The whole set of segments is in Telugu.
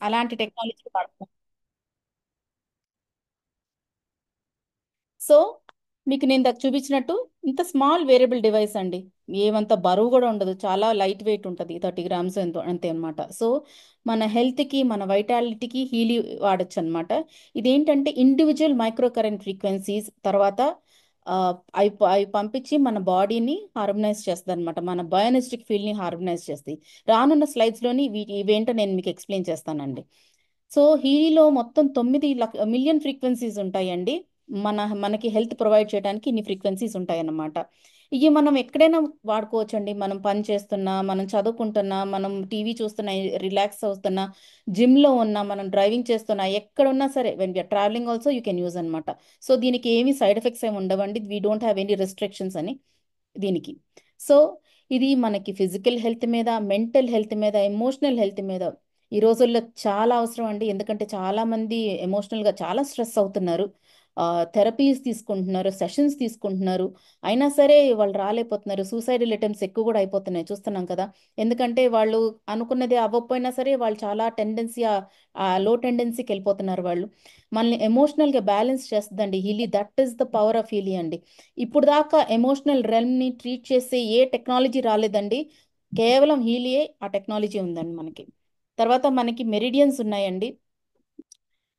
అలాంటి టెక్నాలజీ వాడతాం. సో మీకు నేను ఇందాక చూపించినట్టు ఇంత స్మాల్ వేరియబుల్ డివైస్ అండి. ఏమంత బరువు కూడా ఉండదు, చాలా లైట్ వెయిట్ ఉంటుంది, 30 గ్రామ్స్ ఎంతో అంతే అనమాట. సో మన హెల్త్కి మన వైటాలిటీకి హీలీ వాడచ్చు అనమాట. ఇదేంటంటే ఇండివిజువల్ మైక్రో కరెంట్ ఫ్రీక్వెన్సీస్ తర్వాత ఆ, అవి పంపించి మన బాడీని హార్మోనైజ్ చేస్తుంది అనమాట, మన బయోనెస్టిక్ ఫీల్డ్ని హార్మోనైజ్ చేస్తుంది. రానున్న స్లైడ్స్లోని ఇవేంటో నేను మీకు ఎక్స్ప్లెయిన్ చేస్తానండి. సో హీలీలో మొత్తం 9 మిలియన్ ఫ్రీక్వెన్సీస్ ఉంటాయండి. మనకి హెల్త్ ప్రొవైడ్ చేయడానికి ఇన్ని ఫ్రీక్వెన్సీస్ ఉంటాయన్నమాట. ఇవి మనం ఎక్కడైనా వాడుకోవచ్చండి. మనం పని చేస్తున్నా, మనం చదువుకుంటున్నా, మనం టీవీ చూస్తున్నా, రిలాక్స్ అవుతున్నా, జిమ్లో ఉన్నా, మనం డ్రైవింగ్ చేస్తున్నా, ఎక్కడున్నా సరే when we are travelling also you can use అనమాట. సో దీనికి ఏమీ సైడ్ ఎఫెక్ట్స్ ఏమి ఉండవండి. We don't have any restrictions అని దీనికి. సో ఇది మనకి ఫిజికల్ హెల్త్ మీద, మెంటల్ హెల్త్ మీద, ఎమోషనల్ హెల్త్ మీద ఈ రోజుల్లో చాలా అవసరం అండి. ఎందుకంటే చాలా మంది ఎమోషనల్గా చాలా స్ట్రెస్ అవుతున్నారు. థెరపీస్ తీసుకుంటున్నారు, సెషన్స్ తీసుకుంటున్నారు, అయినా సరే వాళ్ళు రాలేకపోతున్నారు. సూసైడల్ అటెంప్ట్స్ ఎక్కువ కూడా అయిపోతున్నాయి, చూస్తున్నాం కదా. ఎందుకంటే వాళ్ళు అనుకున్నది అవ్వకపోయినా సరే వాళ్ళు చాలా టెండెన్సీ, ఆ లో టెండెన్సీకి వెళ్ళిపోతున్నారు వాళ్ళు. మనల్ని ఎమోషనల్గా బ్యాలెన్స్ చేస్తుందండి Healy. That is the power of Healy అండి. ఇప్పుడు దాకా ఎమోషనల్ రెల్మ్ని ట్రీట్ చేసే ఏ టెక్నాలజీ రాలేదండి. కేవలం హీలియే ఆ టెక్నాలజీ ఉందండి మనకి. తర్వాత మనకి మెరిడియన్స్ ఉన్నాయండి.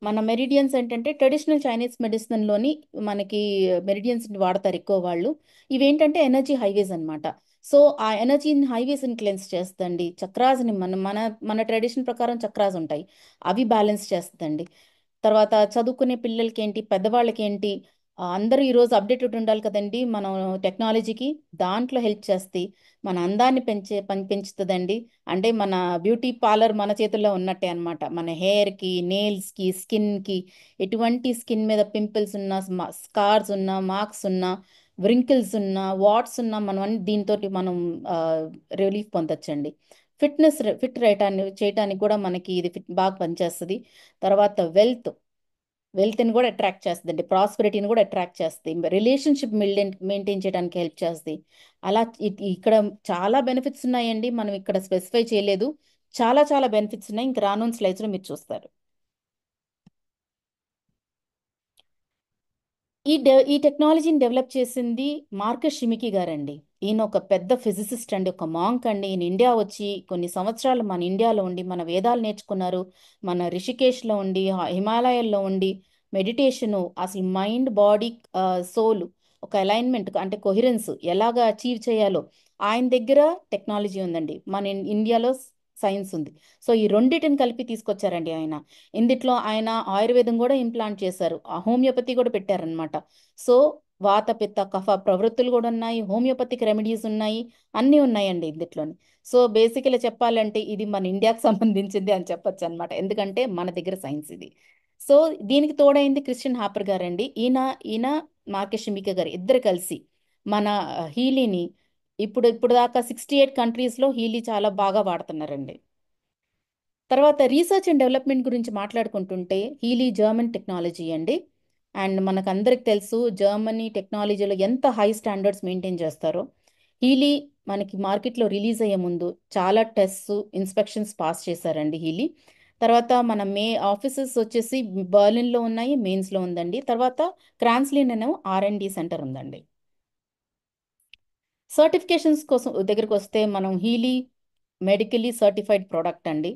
మన మెరిడియన్స్ ఏంటంటే ట్రెడిషనల్ చైనీస్ మెడిసిన్లోని మనకి మెరిడియన్స్ వాడతారు ఎక్కువ వాళ్ళు. ఇవేంటంటే ఎనర్జీ హైవేస్ అన్నమాట. సో ఆ ఎనర్జీ హైవేస్ని క్లెన్స్ చేస్తుందండి. చక్రాస్ని మన మన మన ట్రెడిషన్ ప్రకారం చక్రాస్ ఉంటాయి, అవి బ్యాలెన్స్ చేస్తుందండి. తర్వాత చదువుకునే పిల్లలకి ఏంటి, పెద్దవాళ్ళకి ఏంటి, అందరూ ఈరోజు అప్డేటెడ్ ఉండాలి కదండి మనం టెక్నాలజీకి. దాంట్లో హెల్ప్ చేస్తే మన అందాన్ని పెంచుతుందండి. అంటే మన బ్యూటీ పార్లర్ మన చేతుల్లో ఉన్నట్టే అన్నమాట. మన హెయిర్కి, నెయిల్స్కి, స్కిన్కి, ఎటువంటి స్కిన్ మీద పింపుల్స్ ఉన్నా, స్కార్స్ ఉన్నా, మార్క్స్ ఉన్నా, వ్రింకిల్స్ ఉన్నా, వాట్స్ ఉన్నా, మనం అన్ని దీంతో మనం రిలీఫ్ పొందొచ్చండి. ఫిట్ చేయటానికి కూడా మనకి ఇది బాగా పనిచేస్తుంది. తర్వాత వెల్త్ని కూడా అట్రాక్ట్ చేస్తుంది, ప్రాస్పెరిటీని కూడా అట్రాక్ట్ చేస్తుంది, రిలేషన్షిప్ మెయింటైన్ చేయడానికి హెల్ప్ చేస్తుంది. అలా ఇక్కడ చాలా బెనిఫిట్స్ ఉన్నాయండి, మనం ఇక్కడ స్పెసిఫై చేయలేదు. చాలా చాలా బెనిఫిట్స్ ఉన్నాయి, ఇంకా రానున్న స్లైడ్స్లో మీరు చూస్తారు. ఈ టెక్నాలజీని డెవలప్ చేసింది మార్కస్ షిమికి గారండి. ఈయన ఒక పెద్ద ఫిజిసిస్ట్ అండి, ఒక మాంక్ అండి. ఈయన ఇండియా వచ్చి కొన్ని సంవత్సరాలు మన ఇండియాలో ఉండి మన వేదాలు నేర్చుకున్నారు. మన రిషికేష్లో ఉండి, హిమాలయాల్లో ఉండి మెడిటేషను, అసలు మైండ్ బాడీ సోల్ ఒక అలైన్మెంట్ అంటే కొహిరెన్స్ ఎలాగా అచీవ్ చేయాలో ఆయన దగ్గర టెక్నాలజీ ఉందండి. మన ఇండియాలో సైన్స్ ఉంది. సో ఈ రెండిటిని కలిపి తీసుకొచ్చారండి ఆయన. ఇందిట్లో ఆయన ఆయుర్వేదం కూడా ఇంప్లాంట్ చేశారు, ఆ హోమియోపతి కూడా పెట్టారనమాట. సో వాత పిత్త కఫ ప్రవృత్తులు కూడా ఉన్నాయి, హోమియోపతిక్ రెమెడీస్ ఉన్నాయి, అన్నీ ఉన్నాయండి ఇందుట్లోని. సో బేసికలీ చెప్పాలంటే ఇది మన ఇండియాకి సంబంధించింది అని చెప్పొచ్చు అనమాట, ఎందుకంటే మన దగ్గర సైన్స్ ఇది. సో దీనికి తోడైంది క్రిస్టియన్ హాపర్ గారండి. ఈయన మార్కెట్ షిమిక గారు ఇద్దరు కలిసి మన హీలీని ఇప్పుడు దాకా 68 కంట్రీస్లో హీలీ చాలా బాగా వాడుతున్నారండి. తర్వాత రీసెర్చ్ అండ్ డెవలప్మెంట్ గురించి మాట్లాడుకుంటుంటే హీలీ జర్మన్ టెక్నాలజీ అండి. అండ్ మనకందరికి తెలుసు జర్మనీ టెక్నాలజీలో ఎంత హై స్టాండర్డ్స్ మెయింటైన్ చేస్తారో. హీలీ మనకి మార్కెట్లో రిలీజ్ అయ్యే ముందు చాలా టెస్ట్స్, ఇన్స్పెక్షన్స్ పాస్ చేశారండి హీలీ. తర్వాత మన ఆఫీసెస్ వచ్చేసి బర్లిన్లో ఉన్నాయి, మెయిన్స్లో ఉందండి. తర్వాత క్రాన్స్లిన్ అనే R&D సెంటర్ ఉందండి. సర్టిఫికేషన్స్ కోసం దగ్గరికి వస్తే మనం హీలీ మెడికలీ సర్టిఫైడ్ ప్రోడక్ట్ అండి.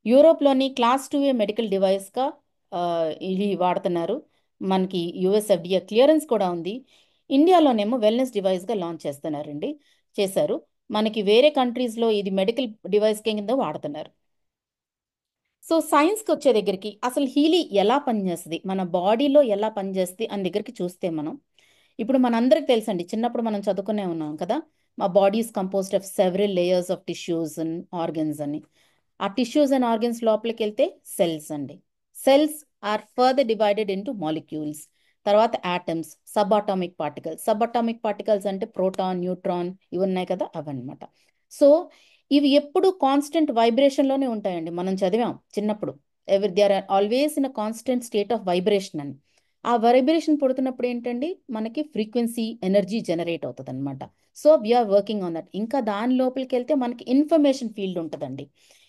యూరోప్లోని క్లాస్ 2A మెడికల్ డివైస్గా ఇది వాడుతున్నారు. మనకి యుఎస్ FDA క్లియరెన్స్ కూడా ఉంది. ఇండియాలోనేమో వెల్నెస్ డివైస్గా లాంచ్ చేశారు. మనకి వేరే కంట్రీస్లో ఇది మెడికల్ డివైస్ కింద వాడుతున్నారు. సో సైన్స్కి వచ్చే దగ్గరికి అసలు హీలీ ఎలా పనిచేస్తుంది, మన బాడీలో ఎలా పనిచేస్తుంది అని దగ్గరికి చూస్తే మనం ఇప్పుడు మనందరికి తెలుసండి, చిన్నప్పుడు మనం చదువుకునే ఉన్నాం కదా, మా body is composed of several layers of tissues and organs అని. ఆ టిష్యూస్ అండ్ ఆర్గన్స్ లోపలికి వెళ్తే సెల్స్ అండి. Cells are further divided into molecules. తర్వాత ఆటమ్స్, సబ్ అటామిక్ పార్టికల్స్ అంటే ప్రోటాన్, న్యూట్రాన్ ఇవి ఉన్నాయి కదా, అవన్నమాట. సో ఇవి ఎప్పుడు కాన్స్టెంట్ వైబ్రేషన్లోనే ఉంటాయండి. మనం చదివాం చిన్నప్పుడు, they are always in a constant state of vibration అని. ఆ వైబ్రేషన్ పుడుతున్నప్పుడు ఏంటండి, మనకి ఫ్రీక్వెన్సీ ఎనర్జీ జనరేట్ అవుతుంది అనమాట. So we're working on that. ఇంకా దాని లోపలికి వెళ్తే మనకి ఇన్ఫర్మేషన్ ఫీల్డ్ ఉంటుందండి.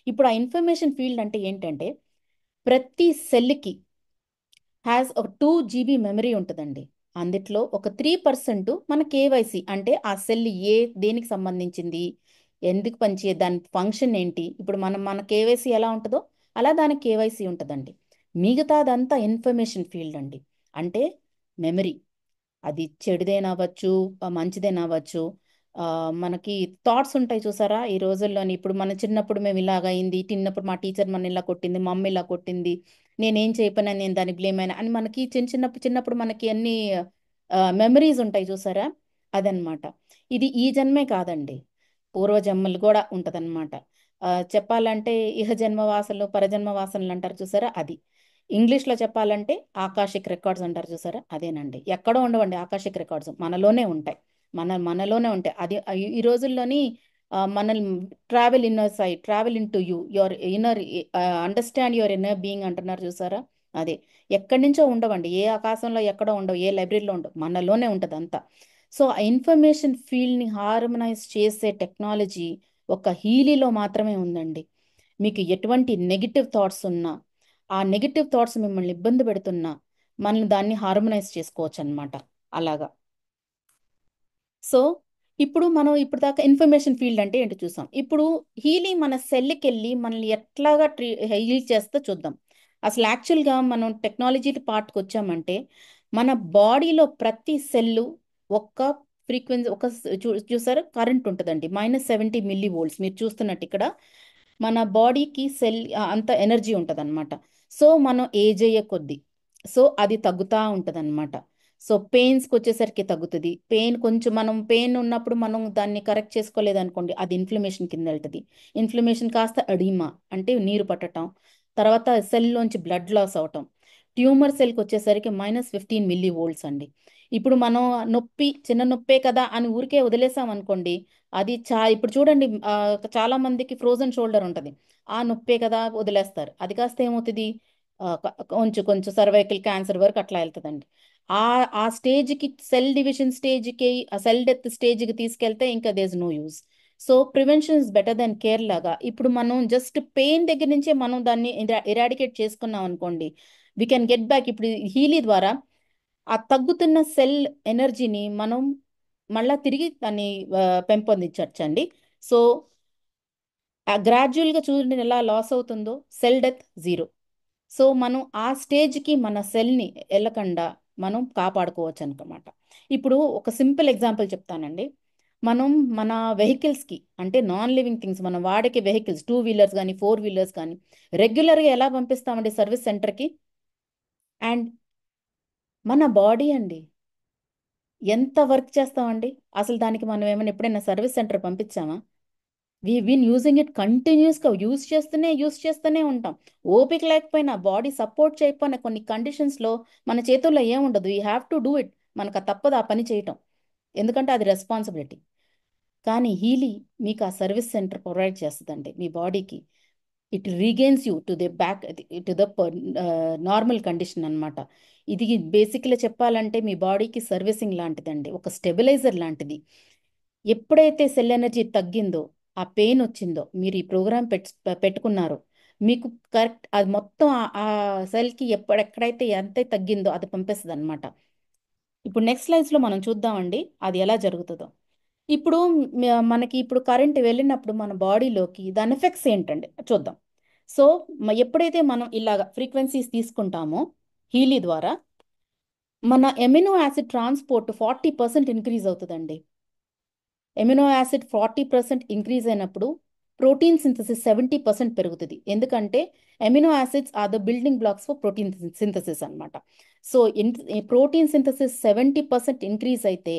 ఇప్పుడు ఆ ఇన్ఫర్మేషన్ ఫీల్డ్ అంటే ఏంటంటే ప్రతి సెల్కి హ్యాస్ ఒక 2 GB మెమరీ ఉంటుందండి. అందుట్లో ఒక 3% మన కేవైసీ, అంటే ఆ సెల్ దేనికి సంబంధించింది, ఎందుకు పనిచే దాని ఫంక్షన్ ఏంటి, ఇప్పుడు మన కేవైసీ ఎలా ఉంటుందో అలా దానికి కేవైసీ ఉంటుందండి. మిగతాదంతా ఇన్ఫర్మేషన్ ఫీల్డ్ అండి. అంటే మెమరీ, అది చెడుదేనవ్వచ్చు, మంచిదేనవ్వచ్చు. ఆ, మనకి థాట్స్ ఉంటాయి చూసారా ఈ రోజుల్లోని. ఇప్పుడు మన చిన్నప్పుడు మేము ఇలాగ అయింది, తిన్నప్పుడు మా టీచర్ మన ఇలా కొట్టింది, మా అమ్మ ఇలా కొట్టింది, నేనేం చేయకపోయినా నేను దానికి బ్లేమ్ అయినా అని మనకి చిన్నప్పుడు మనకి అన్ని మెమరీస్ ఉంటాయి చూసారా, అదనమాట. ఇది ఈ జన్మే కాదండి, పూర్వజన్మలు కూడా ఉంటదన్నమాట. చెప్పాలంటే ఇహ జన్మ వాసనలు పరజన్మ వాసనలు అంటారు చూసారా, అది. ఇంగ్లీష్లో చెప్పాలంటే ఆకాశిక్ రికార్డ్స్ అంటారు చూసారా, అదేనండి. ఎక్కడో ఉండవండి ఆకాశిక్ రికార్డ్స్, మనలోనే ఉంటాయి. మనలోనే ఉంటాయి. అది ఈ రోజుల్లోని మనల్ని travel inner side, travel in to you, your inner, understand your inner being అంటున్నారు చూసారా, అదే. ఎక్కడి నుంచో ఉండవండి, ఏ ఆకాశంలో ఎక్కడో ఉండవు, ఏ లైబ్రరీలో ఉండవు, మనలోనే ఉంటుంది అంతా. సో ఆ ఇన్ఫర్మేషన్ ఫీల్డ్ని హార్మనైజ్ చేసే టెక్నాలజీ ఒక హీలీలో మాత్రమే ఉందండి. మీకు ఎటువంటి నెగిటివ్ థాట్స్ ఉన్నా, ఆ నెగిటివ్ థాట్స్ మిమ్మల్ని ఇబ్బంది పెడుతున్నా, మనం దాన్ని హార్మనైజ్ చేసుకోవచ్చు అనమాట, అలాగా. సో ఇప్పుడు మనం ఇప్పుడు దాకా ఇన్ఫర్మేషన్ ఫీల్డ్ అంటే ఏంటో చూసాం. ఇప్పుడు హీలింగ్ మన సెల్కి వెళ్ళి మనల్ని ఎట్లాగా హీల్ చేస్తే చూద్దాం. అసలు యాక్చువల్గా మనం టెక్నాలజీ పార్ట్కి వచ్చామంటే మన బాడీలో ప్రతి సెల్లు ఒక్క ఫ్రీక్వెన్సీ, చూసారు కరెంట్ ఉంటుందండి, -70 mV మీరు చూస్తున్నట్టు ఇక్కడ. మన బాడీకి సెల్ అంత ఎనర్జీ ఉంటుంది అనమాట. సో మనం ఏజ్ అయ్యే కొద్దీ సో అది తగ్గుతూ ఉంటుంది అనమాట. సో పెయిన్స్కి వచ్చేసరికి తగ్గుతుంది. కొంచెం మనం పెయిన్ ఉన్నప్పుడు మనం దాన్ని కరెక్ట్ చేసుకోలేదు అనుకోండి, అది ఇన్ఫ్లమేషన్ కింద వెళ్తుంది. ఇన్ఫ్లమేషన్ కాస్త అడిమా అంటే నీరు పట్టడం, తర్వాత సెల్లోంచి బ్లడ్ లాస్ అవటం. ట్యూమర్ సెల్కి వచ్చేసరికి -15 mV అండి. ఇప్పుడు మనం చిన్న నొప్పే కదా అని ఊరికే వదిలేసాం అనుకోండి, అది ఇప్పుడు చూడండి, చాలా మందికి ఫ్రోజన్ షోల్డర్ ఉంటుంది. ఆ నొప్పే కదా వదిలేస్తారు, అది కాస్త ఏమవుతుంది, కొంచెం కొంచెం సర్వైకల్ క్యాన్సర్ వరకు అట్లా వెళ్తుందండి. ఆ ఆ స్టేజ్కి, సెల్ డివిజన్ స్టేజ్కి, ఆ సెల్ డెత్ స్టేజ్కి తీసుకెళ్తే ఇంకా there's no use. So prevention is better than care లాగా. ఇప్పుడు మనం జస్ట్ పెయిన్ దగ్గర నుంచే మనం దాన్ని ఇరాడికేట్ చేసుకున్నాం అనుకోండి, వీ కెన్ గెట్ బ్యాక్. ఇప్పుడు హీలీ ద్వారా ఆ తగ్గుతున్న సెల్ ఎనర్జీని మనం మళ్ళా తిరిగి దాన్ని పెంపొందించవచ్చండి. సో గ్రాడ్యువల్గా చూడండి ఎలా లాస్ అవుతుందో, సెల్ డెత్ జీరో. సో మనం ఆ స్టేజ్కి మన సెల్ని వెళ్ళకుండా మనం కాపాడుకోవచ్చు అనమాట. ఇప్పుడు ఒక సింపుల్ ఎగ్జాంపుల్ చెప్తానండి. మనం మన వెహికల్స్కి, అంటే నాన్ లివింగ్ థింగ్స్, మనం వాడే వెహికల్స్, 2 వీలర్స్ కానీ 4 వీలర్స్ కానీ రెగ్యులర్గా ఎలా పంపిస్తామండి సర్వీస్ సెంటర్కి? అండ్ మన బాడీ అండి, ఎంత వర్క్ చేస్తామండి అసలు దానికి? మనం ఏమైనా ఎప్పుడైనా సర్వీస్ సెంటర్ పంపించామా? వీ బీన్ యూజింగ్ ఇట్ కంటిన్యూస్గా, యూస్ చేస్తూనే ఉంటాం. ఓపిక లేకపోయినా, బాడీ సపోర్ట్ చేయకపోయినా, కొన్ని కండిషన్స్లో మన చేతుల్లో ఏముండదు, we have to do it. మనకు తప్పదు ఆ పని చేయటం, ఎందుకంటే అది రెస్పాన్సిబిలిటీ. కానీ హీలీ మీకు ఆ సర్వీస్ సెంటర్ ప్రొవైడ్ చేస్తుందండి మీ బాడీకి. It regains you to the back, to the normal condition అన్నమాట. ఇది బేసిక్గా చెప్పాలంటే మీ బాడీకి సర్వీసింగ్ లాంటిదండి, ఒక స్టెబిలైజర్ లాంటిది. ఎప్పుడైతే సెల్ ఎనర్జీ తగ్గిందో, ఆ పెయిన్ వచ్చిందో, మీరు ఈ ప్రోగ్రామ్ పెట్టుకున్నారో, మీకు కరెక్ట్ అది మొత్తం ఆ సెల్కి ఎక్కడైతే ఎంత తగ్గిందో అది పంపిస్తుంది అనమాట. ఇప్పుడు నెక్స్ట్ స్లైడ్స్లో మనం చూద్దామండి అది ఎలా జరుగుతుందో. ఇప్పుడు మనకి ఇప్పుడు కరెంట్ వెళ్ళినప్పుడు మన బాడీలోకి దాని ఎఫెక్ట్స్ ఏంటండి చూద్దాం. సో ఎప్పుడైతే మనం ఇలాగ ఫ్రీక్వెన్సీస్ తీసుకుంటామో హీలీ ద్వారా, మన ఎమినో యాసిడ్ ట్రాన్స్పోర్ట్ 40% ఇంక్రీజ్ అవుతుందండి. ఎమినో యాసిడ్ 40% ఇంక్రీజ్ అయినప్పుడు ప్రోటీన్ సింథసిస్ 70% పెరుగుతుంది. ఎందుకంటే amino acids are the building blocks for protein synthesis అనమాట. సో ప్రోటీన్ సింథసిస్ 70% ఇంక్రీజ్ అయితే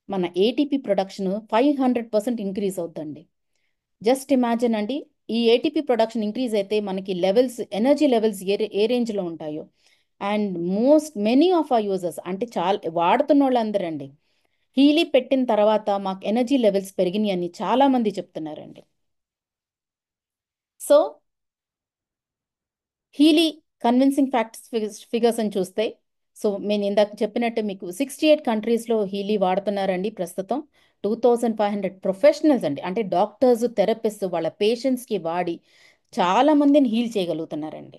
మన ఏటీపీ ప్రొడక్షన్ 500% ఇంక్రీజ్ అవుతుందండి. జస్ట్ ఇమాజిన్ అండి, ఈ ఏటీపీ ప్రొడక్షన్ ఇంక్రీజ్ అయితే మనకి ఎనర్జీ లెవెల్స్ ఏ రేంజ్లో ఉంటాయో. అండ్ మెనీ ఆఫ్ ఆ యూజర్స్, అంటే చాలా వాడుతున్న వాళ్ళందరండి, హీలీ పెట్టిన తర్వాత మాకు ఎనర్జీ లెవెల్స్ పెరిగినాయి అని చాలా మంది చెప్తున్నారండి. సో హీలీ కన్విన్సింగ్ ఫిగర్స్ అని చూస్తే, సో నేను ఇందాక చెప్పినట్టు మీకు 68 కంట్రీస్లో హీలీ వాడుతున్నారండి ప్రస్తుతం. 2500 ప్రొఫెషనల్స్ అండి, అంటే డాక్టర్స్, థెరపిస్ట్ వాళ్ళ పేషెంట్స్కి వాడి చాలా మందిని హీల్ చేయగలుగుతున్నారండి.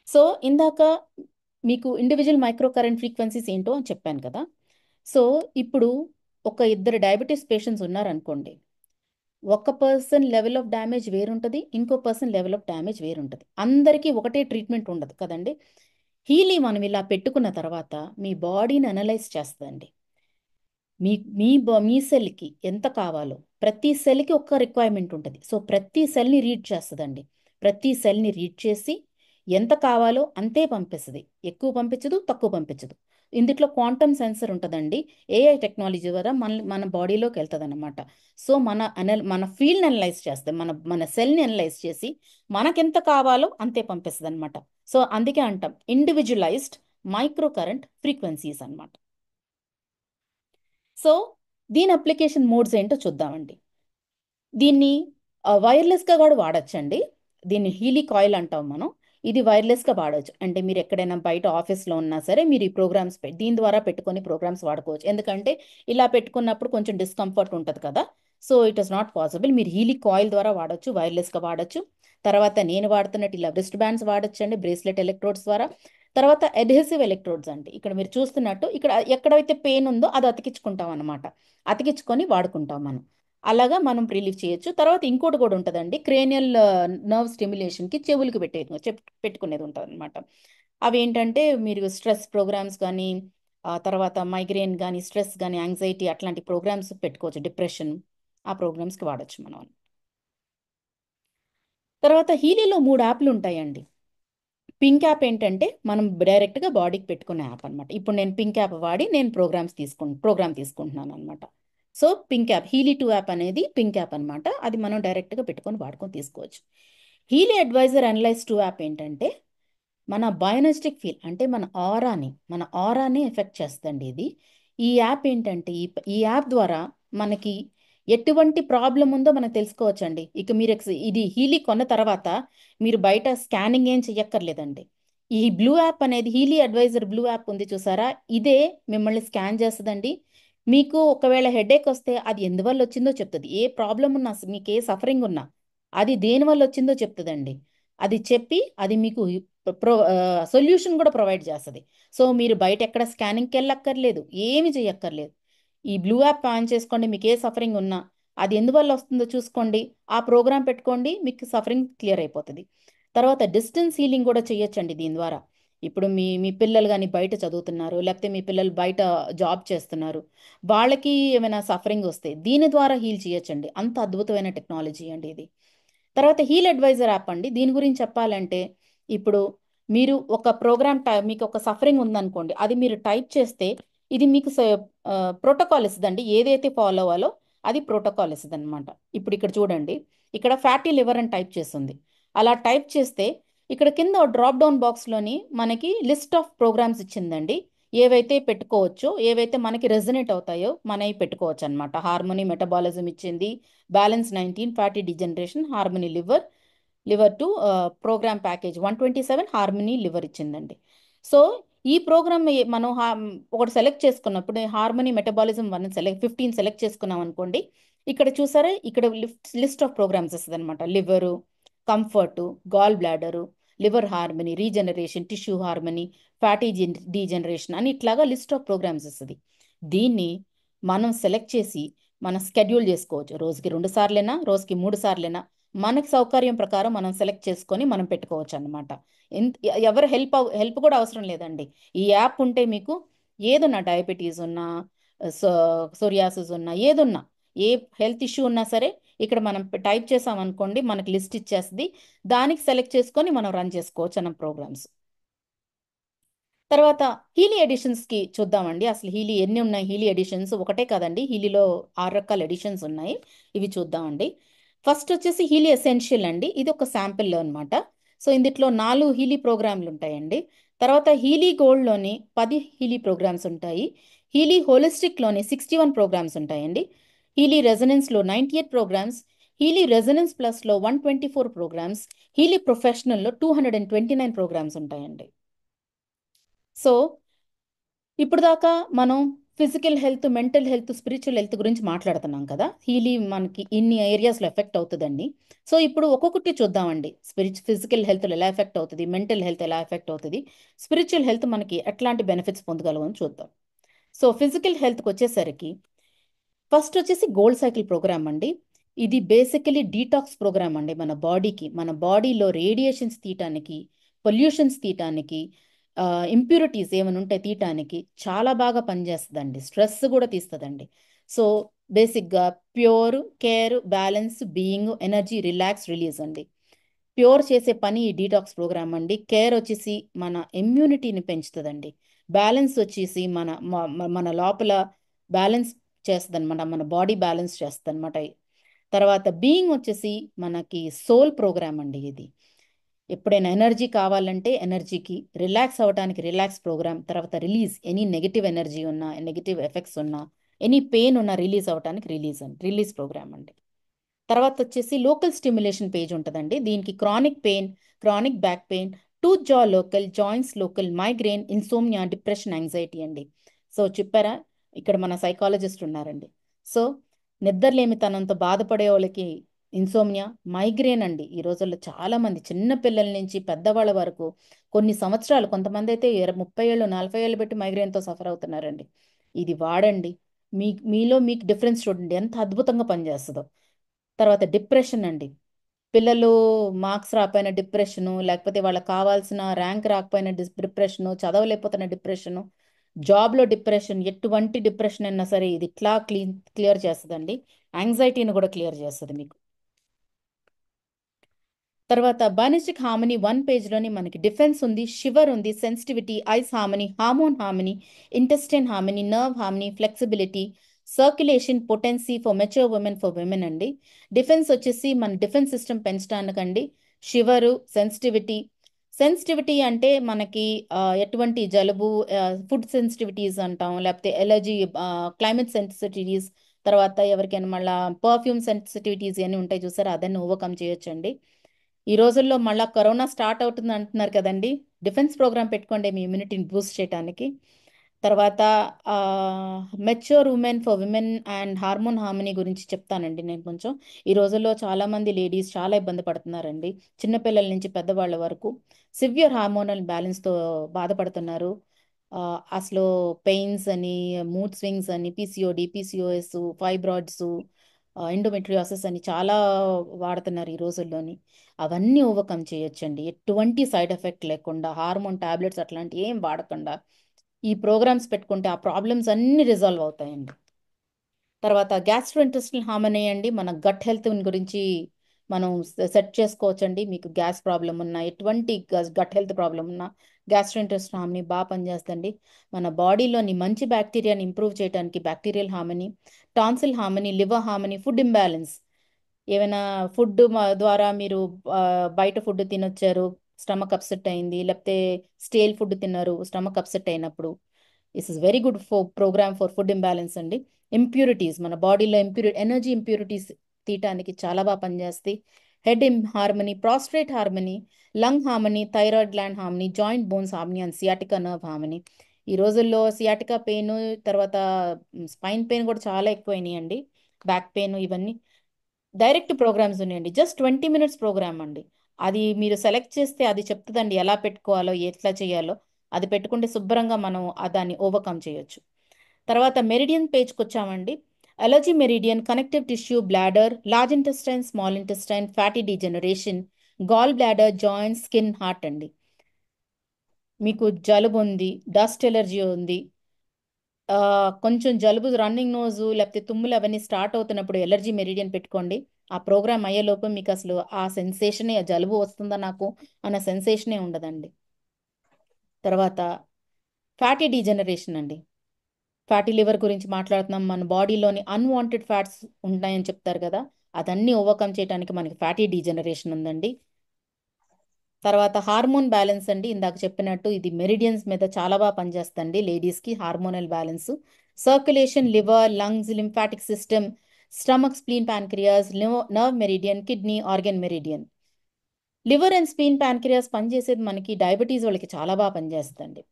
సో ఇందాక మీకు ఇండివిజువల్ మైక్రో కరెంట్ ఫ్రీక్వెన్సీస్ ఏంటో అని చెప్పాను కదా. సో ఇప్పుడు ఒక ఇద్దరు డయాబెటీస్ పేషెంట్స్ ఉన్నారనుకోండి. ఒక పర్సన్ లెవెల్ ఆఫ్ డ్యామేజ్ వేరుంటుంది, ఇంకో పర్సన్ లెవెల్ ఆఫ్ డ్యామేజ్ వేరుంటుంది. అందరికీ ఒకటే ట్రీట్మెంట్ ఉండదు కదండి. హీలీ మనం ఇలా పెట్టుకున్న తర్వాత మీ బాడీని అనలైజ్ చేస్తుందండి. మీ మీ మీ సెల్కి ఎంత కావాలో ప్రతి సెల్కి ఒక్క రిక్వైర్మెంట్ ఉంటుంది. సో ప్రతి సెల్ని రీడ్ చేస్తుందండి. ప్రతి సెల్ని రీడ్ చేసి ఎంత కావాలో అంతే పంపిస్తుంది. ఎక్కువ పంపించదు, తక్కువ పంపించదు. ఇందులో క్వాంటమ్ సెన్సర్ ఉంటుందండి. ఏఐ టెక్నాలజీ ద్వారా మన బాడీలోకి వెళ్తుంది అనమాట. సో మన ఫీల్డ్ని అనలైజ్ చేస్తే మన సెల్ని అనలైజ్ చేసి మనకెంత కావాలో అంతే పంపిస్తుంది అనమాట. సో అందుకే అంటాం ఇండివిజువలైజ్డ్ మైక్రో కరెంట్ ఫ్రీక్వెన్సీస్ అనమాట. సో దీని అప్లికేషన్ మోడ్స్ ఏంటో చూద్దామండి. దీన్ని వైర్లెస్గా కూడా వాడచ్చండి. దీన్ని హీలీ కాయిల్ అంటాం మనం. ఇది వైర్లెస్గా వాడచ్చు. అంటే మీరు ఎక్కడైనా బయట ఆఫీస్లో ఉన్నా సరే మీరు ఈ ప్రోగ్రామ్స్ దీని ద్వారా పెట్టుకొని ప్రోగ్రామ్స్ వాడుకోవచ్చు. ఎందుకంటే ఇలా పెట్టుకున్నప్పుడు కొంచెం డిస్కంఫర్ట్ ఉంటుంది కదా. So it is not possible. మీరు హీలీ కాయిల్ ద్వారా వాడచ్చు, వైర్లెస్గా వాడచ్చు. తర్వాత నేను వాడుతున్నట్టు ఇలా రిస్ట్ బ్యాండ్స్ వాడచ్చు అండి, బ్రేస్లెట్ ఎలక్ట్రోడ్స్ ద్వారా. తర్వాత అడ్హెసివ్ ఎలక్ట్రోడ్స్ అండి. ఇక్కడ మీరు చూస్తున్నట్టు ఇక్కడ ఎక్కడైతే పెయిన్ ఉందో అది అతికించుకుంటాం అనమాట. అతికించుకొని వాడుకుంటాం మనం. అలాగా మనం రిలీవ్ చేయొచ్చు. తర్వాత ఇంకోటి కూడా ఉంటుందండి, క్రేనియల్ నర్వ్ స్టిమ్యులేషన్కి చెవులకు పెట్టుకునేది ఉంటుంది అనమాట. అవి ఏంటంటే మీరు స్ట్రెస్ ప్రోగ్రామ్స్ కానీ తర్వాత మైగ్రేన్ కానీ స్ట్రెస్ కానీ యాంగ్జైటీ అట్లాంటి ప్రోగ్రామ్స్ పెట్టుకోవచ్చు. డిప్రెషన్ ఆ ప్రోగ్రామ్స్కి వాడచ్చు మనం. తర్వాత హీలీలో 3 యాప్లు ఉంటాయండి. పింక్ యాప్ ఏంటంటే మనం డైరెక్ట్గా బాడీకి పెట్టుకునే యాప్ అనమాట. ఇప్పుడు నేను పింక్ యాప్ వాడి నేను ప్రోగ్రామ్ తీసుకుంటున్నాను అనమాట. So pink app Healy 2 app అనేది పింక్ యాప్ అనమాట. అది మనం డైరెక్ట్గా పెట్టుకొని వాడుకొని తీసుకోవచ్చు. హీలీ అడ్వైజర్ అనలైజ్ 2 యాప్ ఏంటంటే మన బయోనెస్టిక్ ఫీల్ అంటే మన ఆరాని ఎఫెక్ట్ చేస్తుంది ఇది. ఈ యాప్ ఏంటంటే ఈ యాప్ ద్వారా మనకి ఎటువంటి ప్రాబ్లం ఉందో మనం తెలుసుకోవచ్చండి. ఇక మీరు ఇది హీలీ కొన్న తర్వాత మీరు బయట స్కానింగ్ ఏం చెయ్యక్కర్లేదండి. ఈ బ్లూ యాప్ అనేది హీలీ అడ్వైజర్ బ్లూ యాప్ ఉంది చూసారా, ఇదే మిమ్మల్ని స్కాన్ చేస్తుందండి. మీకు ఒకవేళ హెడేక్ వస్తే అది ఎందువల్ల వచ్చిందో చెప్తుంది. ఏ ప్రాబ్లం ఉన్నా మీకు ఏ సఫరింగ్ ఉన్నా అది దేని వల్ల వచ్చిందో చెప్తుందండి. అది చెప్పి అది మీకు సొల్యూషన్ కూడా ప్రొవైడ్ చేస్తుంది. సో మీరు బయట ఎక్కడ స్కానింగ్కి వెళ్ళక్కర్లేదు, ఏమి చేయక్కర్లేదు. ఈ బ్లూ యాప్ ఆన్ చేసుకోండి. మీకు ఏ సఫరింగ్ ఉన్నా అది ఎందువల్ల వస్తుందో చూసుకోండి, ఆ ప్రోగ్రామ్ పెట్టుకోండి, మీకు సఫరింగ్ క్లియర్ అయిపోతుంది. తర్వాత డిస్టెన్స్ హీలింగ్ కూడా చేయొచ్చండి దీని ద్వారా. ఇప్పుడు మీ మీ పిల్లలు కానీ బయట చదువుతున్నారు, లేకపోతే మీ పిల్లలు బయట జాబ్ చేస్తున్నారు, వాళ్ళకి ఏమైనా సఫరింగ్ వస్తే దీని ద్వారా హీల్ చేయొచ్చండి. అంత అద్భుతమైన టెక్నాలజీ అండి ఇది. తర్వాత హీల్ అడ్వైజర్ యాప్ అండి. దీని గురించి చెప్పాలంటే ఇప్పుడు మీరు ఒక ప్రోగ్రామ్ మీకు ఒక సఫరింగ్ ఉందనుకోండి, అది మీరు టైప్ చేస్తే ఇది మీకు ప్రోటోకాల్ ఇస్తుందండి. ఏదైతే ఫాలో అవ్వాలో అది ప్రోటోకాల్ ఇస్తుంది అనమాట. ఇప్పుడు ఇక్కడ చూడండి, ఇక్కడ ఫ్యాటీ లివర్ అని టైప్ చేస్తుంది. అలా టైప్ చేస్తే ఇక్కడ కింద డ్రాప్ డౌన్ బాక్స్లోని మనకి లిస్ట్ ఆఫ్ ప్రోగ్రామ్స్ ఇచ్చిందండి. ఏవైతే పెట్టుకోవచ్చో, ఏవైతే మనకి రెజనేట్ అవుతాయో మనవి పెట్టుకోవచ్చు అనమాట. హార్మోనీ మెటబాలిజం ఇచ్చింది, balance 19, fatty degeneration, harmony liver 2, program package 127, harmony liver ఇచ్చిందండి. సో ఈ ప్రోగ్రామ్ మనం ఒకటి సెలెక్ట్ చేసుకున్నప్పుడు హార్మోనీ మెటబాలిజం 15 సెలెక్ట్ చేసుకున్నాం అనుకోండి. ఇక్కడ చూసారా, ఇక్కడ లిస్ట్ ఆఫ్ ప్రోగ్రామ్స్ వస్తుంది అనమాట. Liver, comfort, gall bladder, liver harmony, regeneration, tissue harmony, fatty degeneration అని ఇట్లాగా లిస్ట్ ఆఫ్ ప్రోగ్రామ్స్ వస్తుంది. దీన్ని మనం సెలెక్ట్ చేసి మనం స్కెడ్యూల్ చేసుకోవచ్చు. రోజుకి 2 సార్లైనా, రోజుకి 3 సార్లైనా మనకి సౌకర్యం ప్రకారం మనం సెలెక్ట్ చేసుకొని మనం పెట్టుకోవచ్చు అనమాట. ఎవరు హెల్ప్ కూడా అవసరం లేదండి. ఈ యాప్ ఉంటే మీకు ఏదున్నా, డయాబెటీస్ ఉన్నా, సోరియాసిస్ ఉన్నా, ఏదున్నా, ఏ హెల్త్ ఇష్యూ ఉన్నా సరే ఇక్కడ మనం టైప్ చేసాం అనుకోండి, మనకి లిస్ట్ ఇచ్చేస్తుంది. దానికి సెలెక్ట్ చేసుకొని మనం రన్ చేసుకోవచ్చు అన్న ప్రోగ్రామ్స్. తర్వాత హీలీ ఎడిషన్స్కి చూద్దామండి. అసలు హీలీ ఎన్ని ఉన్నాయి? హీలీ ఎడిషన్స్ ఒకటే కదండి, హీలీలో 6 రకాల ఎడిషన్స్ ఉన్నాయి. ఇవి చూద్దామండి. ఫస్ట్ వచ్చేసి హీలీ ఎసెన్షియల్ అండి. ఇది ఒక శాంపిల్ అనమాట. సో ఇందులో 4 హీలీ ప్రోగ్రాంలు ఉంటాయండి. తర్వాత హీలీ గోల్డ్లోని 10 హీలీ ప్రోగ్రామ్స్ ఉంటాయి. హీలీ హోలిస్టిక్లోని 61 ప్రోగ్రామ్స్ ఉంటాయండి. హీలీ రెజనెన్స్లో 98 ప్రోగ్రామ్స్, హీలీ రెజనెన్స్ ప్లస్లో 124 ప్రోగ్రామ్స్, హీలీ ప్రొఫెషనల్లో 229 ప్రోగ్రామ్స్ ఉంటాయండి. సో ఇప్పుడు దాకా మనం physical health, mental health, spiritual health గురించి మాట్లాడుతున్నాం కదా. హీలింగ్ మనకి ఇన్ని ఏరియాస్లో ఎఫెక్ట్ అవుతుందండి. సో ఇప్పుడు ఒక్కొక్కటి చూద్దామండి. ఫిజికల్ హెల్త్ ఎలా ఎఫెక్ట్ అవుతుంది, మెంటల్ హెల్త్ ఎలా ఎఫెక్ట్ అవుతుంది, స్పిరిచువల్ హెల్త్ మనకి ఎట్లాంటి బెనిఫిట్స్ పొందగలమని చూద్దాం. సో ఫిజికల్ హెల్త్కి వచ్చేసరికి ఫస్ట్ వచ్చేసి గోల్డ్ సైకిల్ ప్రోగ్రామ్ అండి. ఇది బేసికలీ డీటాక్స్ ప్రోగ్రామ్ అండి. మన బాడీకి, మన బాడీలో రేడియేషన్స్ తీయటానికి, పొల్యూషన్స్ తీయటానికి, ఇంప్యూరిటీస్ ఏమైనా ఉంటే తీయటానికి చాలా బాగా పనిచేస్తుందండి. స్ట్రెస్ కూడా తీస్తుందండి. సో బేసిక్గా pure care balance being energy relax release అండి. ప్యూర్ చేసే పని ఈ డీటాక్స్ ప్రోగ్రామ్ అండి. కేర్ వచ్చేసి మన ఇమ్యూనిటీని పెంచుతుందండి. బ్యాలెన్స్ వచ్చేసి మన లోపల బ్యాలెన్స్ చేస్తుంది అనమాట. మన బాడీ బ్యాలెన్స్ చేస్తుంది అనమాట. తర్వాత బీయింగ్ వచ్చేసి మనకి సోల్ ప్రోగ్రామ్ అండి ఇది. ఎప్పుడైనా ఎనర్జీ కావాలంటే ఎనర్జీకి, రిలాక్స్ అవ్వడానికి రిలాక్స్ ప్రోగ్రామ్, తర్వాత రిలీజ్ ఎనీ నెగిటివ్ ఎనర్జీ ఉన్నా, నెగిటివ్ ఎఫెక్ట్స్ ఉన్నా, ఎనీ పెయిన్ ఉన్నా రిలీజ్ అవ్వడానికి రిలీజ్ ప్రోగ్రామ్ అండి. తర్వాత వచ్చేసి లోకల్ స్టిమ్యులేషన్ పేజ్ ఉంటుందండి. దీనికి chronic pain, chronic back pain, tooth jaw local, joints local, migraine, insomnia, depression, anxiety అండి. సో చెప్పారా, ఇక్కడ మన సైకాలజిస్ట్ ఉన్నారండి. సో నిద్రలేమితనంతో బాధపడే వాళ్ళకి ఇన్సోమ్నియా, మైగ్రేన్ అండి. ఈ రోజుల్లో చాలా మంది చిన్న పిల్లల నుంచి పెద్దవాళ్ళ వరకు కొన్ని సంవత్సరాలు, కొంతమంది అయితే 30 ఏళ్ళు 40 ఏళ్ళు పెట్టి మైగ్రేన్తో సఫర్ అవుతున్నారండి. ఇది వాడండి. మీలో మీకు డిఫరెన్స్ చూడండి ఎంత అద్భుతంగా పనిచేస్తుందో. తర్వాత డిప్రెషన్ అండి. పిల్లలు మార్క్స్ రాకపోయిన డిప్రెషను, లేకపోతే వాళ్ళకి కావాల్సిన ర్యాంక్ రాకపోయిన డిప్రెషను, చదవలేకపోతున్న డిప్రెషను, జాబ్లో డిప్రెషన్, ఎటువంటి డిప్రెషన్ అయినా సరే ఇది ఇట్లా క్లియర్ చేస్తుందండి. యాంగ్జైటీని కూడా క్లియర్ చేస్తుంది మీకు. తర్వాత బయాలజిక్ హార్మనీ 1 పేజ్లోని మనకి డిఫెన్స్ ఉంది, షివర్ ఉంది, sensitivity, ice harmony, hormone harmony, intestine harmony, nerve harmony, flexibility, circulation, potency for mature women, for women అండి. డిఫెన్స్ వచ్చేసి మన డిఫెన్స్ సిస్టమ్ పెంచడానికండి. షివరు, సెన్సిటివిటీ. సెన్సిటివిటీ అంటే మనకి ఎటువంటి జలుబు, ఫుడ్ సెన్సిటివిటీస్ అంటాం, లేకపోతే ఎలర్జీ, క్లైమేట్ సెన్సిటివిటీస్, తర్వాత ఎవరికైనా మళ్ళీ పర్ఫ్యూమ్ సెన్సిటివిటీస్ అని ఉంటాయి చూసారా, అదన్నీ ఓవర్కమ్ చేయొచ్చండి. ఈ రోజుల్లో మళ్ళా కరోనా స్టార్ట్ అవుతుంది అంటున్నారు కదండి. డిఫెన్స్ ప్రోగ్రామ్ పెట్టుకోండి మీ ఇమ్యూనిటీని బూస్ట్ చేయడానికి. తర్వాత mature women, for women and hormone harmony గురించి చెప్తానండి నేను కొంచెం. ఈ రోజుల్లో చాలామంది లేడీస్ చాలా ఇబ్బంది పడుతున్నారండి. చిన్నపిల్లల నుంచి పెద్దవాళ్ళ వరకు సివియర్ హార్మోనల్ బ్యాలెన్స్తో బాధపడుతున్నారు. అసలు పెయిన్స్ అని, మూడ్ స్వింగ్స్ అని, పీసీఓడి, పీసీఓఎస్, ఫైబ్రాయిడ్స్, ఎండోమెట్రియోసిస్ అని చాలా వాడుతున్నారు ఈ రోజుల్లోని. అవన్నీ ఓవర్కమ్ చేయొచ్చండి ఎటువంటి సైడ్ ఎఫెక్ట్ లేకుండా, హార్మోన్ టాబ్లెట్స్ అట్లాంటివి ఏం వాడకుండా ఈ ప్రోగ్రామ్స్ పెట్టుకుంటే ఆ ప్రాబ్లమ్స్ అన్నీ రిజాల్వ్ అవుతాయండి. తర్వాత గ్యాస్ట్రో ఇంటెస్టినల్ హార్మనీ అండి. మన గట్ హెల్త్ గురించి మనం సెట్ చేసుకోవచ్చండి. మీకు గ్యాస్ ప్రాబ్లం ఉన్నా, ఎటువంటి గట్ హెల్త్ ప్రాబ్లం ఉన్నా గ్యాస్ట్రో ఇంటెస్టినల్ హార్మనీ బాగా పనిచేస్తుంది. మన బాడీలోని మంచి బ్యాక్టీరియాని ఇంప్రూవ్ చేయడానికి bacterial harmony, tonsil harmony, liver harmony, food imbalance. ఏమైనా ఫుడ్ ద్వారా మీరు బయట ఫుడ్ తినొచ్చారు, స్టమక్ అప్సెట్ అయింది, లేకపోతే స్టేల్ ఫుడ్ తిన్నారు, స్టమక్ అప్సెట్ అయినప్పుడు this is very good program for food imbalance అండి. ఇంప్యూరిటీస్, మన బాడీలో ఎనర్జీ ఇంప్యూరిటీస్ తీయటానికి చాలా బాగా పనిచేస్తాయి. Head harmony, prostate harmony, lung harmony, thyroid gland harmony, joint bones harmony and sciatica nerve harmony. ఈ రోజుల్లో సియాటికా పెయిన్, తర్వాత స్పైన్ పెయిన్ కూడా చాలా ఎక్కువైనాయి అండి. బ్యాక్ పెయిన్, ఇవన్నీ డైరెక్ట్ ప్రోగ్రామ్స్ ఉన్నాయండి. జస్ట్ 20 మినిట్స్ ప్రోగ్రామ్ అండి. అది మీరు సెలెక్ట్ చేస్తే అది చెప్తుందండి ఎలా పెట్టుకోవాలో, ఎట్లా చేయాలో. అది పెట్టుకుంటే శుభ్రంగా మనం దాన్ని ఓవర్కమ్ చేయొచ్చు. తర్వాత మెరిడియన్ పేజ్కి వచ్చామండి. Allergy meridian, connective tissue, bladder, large intestine, small intestine, fatty degeneration, gall bladder, joint, skin, heart అండి. మీకు జలుబు ఉంది, డస్ట్ ఎలర్జీ ఉంది, ఆ, కొంచెం జలుబు, రన్నింగ్ నోజు, లేకపోతే తుమ్ములు అవన్నీ స్టార్ట్ అవుతున్నప్పుడు ఎలర్జీ మెరిడియన్ పెట్టుకోండి. ఆ ప్రోగ్రామ్ అయ్యేలోపు మీకు అసలు ఆ సెన్సేషనే, జలుబు వస్తుందా నాకు అన్న సెన్సేషనే ఉండదండి. తర్వాత ఫ్యాటీ డీజనరేషన్ అండి. ఫ్యాటీ లివర్ గురించి మాట్లాడుతున్నాం. మన బాడీలోని అన్వాంటెడ్ ఫ్యాట్స్ ఉంటాయని చెప్తారు కదా, అదన్నీ ఓవర్కమ్ చేయడానికి మనకి ఫ్యాటీ డీజనరేషన్ ఉందండి. తర్వాత హార్మోన్ బ్యాలెన్స్ అండి. ఇందాక చెప్పినట్టు ఇది మెరిడియన్స్ మీద చాలా బాగా పనిచేస్తుంది లేడీస్కి. Hormonal balance, circulation, liver, lungs, lymphatic system, stomach, spleen, pancreas, nerve meridian, kidney, organ meridian. Liver and spleen, pancreas పనిచేసేది మనకి డయాబెటీస్ వాళ్ళకి చాలా బాగా పనిచేస్తుంది.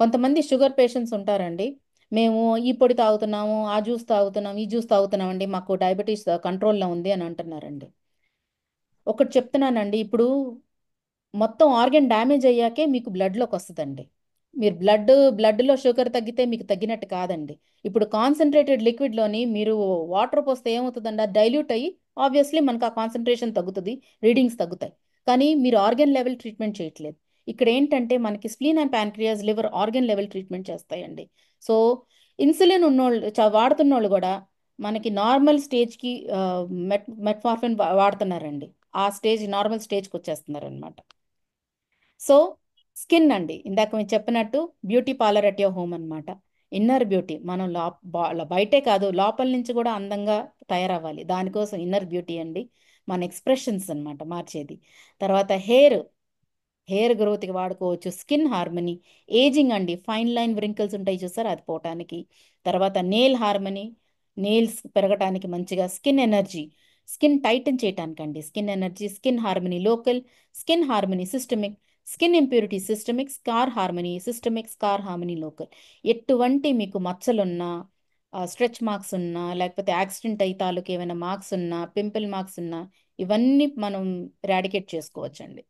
కొంతమంది షుగర్ పేషెంట్స్ ఉంటారండి. మేము ఈ పొడి తాగుతున్నాము, ఆ జ్యూస్ తాగుతున్నాం, ఈ జ్యూస్ తాగుతున్నాం అండి, మాకు డయాబెటీస్ కంట్రోల్లో ఉంది అని అంటున్నారండి. ఒకటి చెప్తున్నానండి, ఇప్పుడు మొత్తం ఆర్గన్ డ్యామేజ్ అయ్యాకే మీకు బ్లడ్లోకి వస్తుందండి. మీరు బ్లడ్లో షుగర్ తగ్గితే మీకు తగ్గినట్టు కాదండి. ఇప్పుడు కాన్సన్ట్రేటెడ్ లిక్విడ్లోని మీరు వాటర్ పోస్తే ఏమవుతుందండి, అది డైల్యూట్ అయ్యి ఆబ్వియస్లీ మనకు ఆ కాన్సన్ట్రేషన్ తగ్గుతుంది, రీడింగ్స్ తగ్గుతాయి. కానీ మీరు ఆర్గన్ లెవెల్ ట్రీట్మెంట్ చేయట్లేదు. ఇక్కడ ఏంటంటే మనకి spleen and pancreas liver organ level treatment చేస్తాయండి. సో ఇన్సులిన్ ఉన్నోళ్ళు వాడుతున్నోళ్ళు కూడా మనకి నార్మల్ స్టేజ్కి మెట్ఫార్మిన్ వాడుతున్నారండి. ఆ స్టేజ్ నార్మల్ స్టేజ్కి వచ్చేస్తున్నారు అనమాట. సో స్కిన్ అండి, ఇందాక మేము చెప్పినట్టు beauty parlour at your home అనమాట. ఇన్నర్ బ్యూటీ మనం బయటే కాదు, లోపల నుంచి కూడా అందంగా తయారవ్వాలి. దానికోసం ఇన్నర్ బ్యూటీ అండి, మన ఎక్స్ప్రెషన్స్ అన్నమాట మార్చేది. తర్వాత హెయిర్ గ్రోత్కి వాడుకోవచ్చు. స్కిన్ హార్మనీ, ఏజింగ్ అండి, ఫైన్ లైన్ వ్రింకిల్స్ ఉంటాయి చూసారు, అది పోవటానికి. తర్వాత నెయిల్ హార్మనీ, నెయిల్స్ పెరగటానికి మంచిగా. స్కిన్ ఎనర్జీ, స్కిన్ టైటన్ చేయటానికండి. Skin energy, skin harmony local, skin harmony systemic, skin impurity systemic, scar harmony systemic, scar harmony local. ఎటువంటి మీకు మచ్చలున్నా, స్ట్రెచ్ మార్క్స్ ఉన్నా, లేకపోతే యాక్సిడెంట్ అయి తాలూకు ఏమైనా మార్క్స్ ఉన్నా, పింపుల్ మార్క్స్ ఉన్నా, ఇవన్నీ మనం రాడికేట్ చేసుకోవచ్చండి.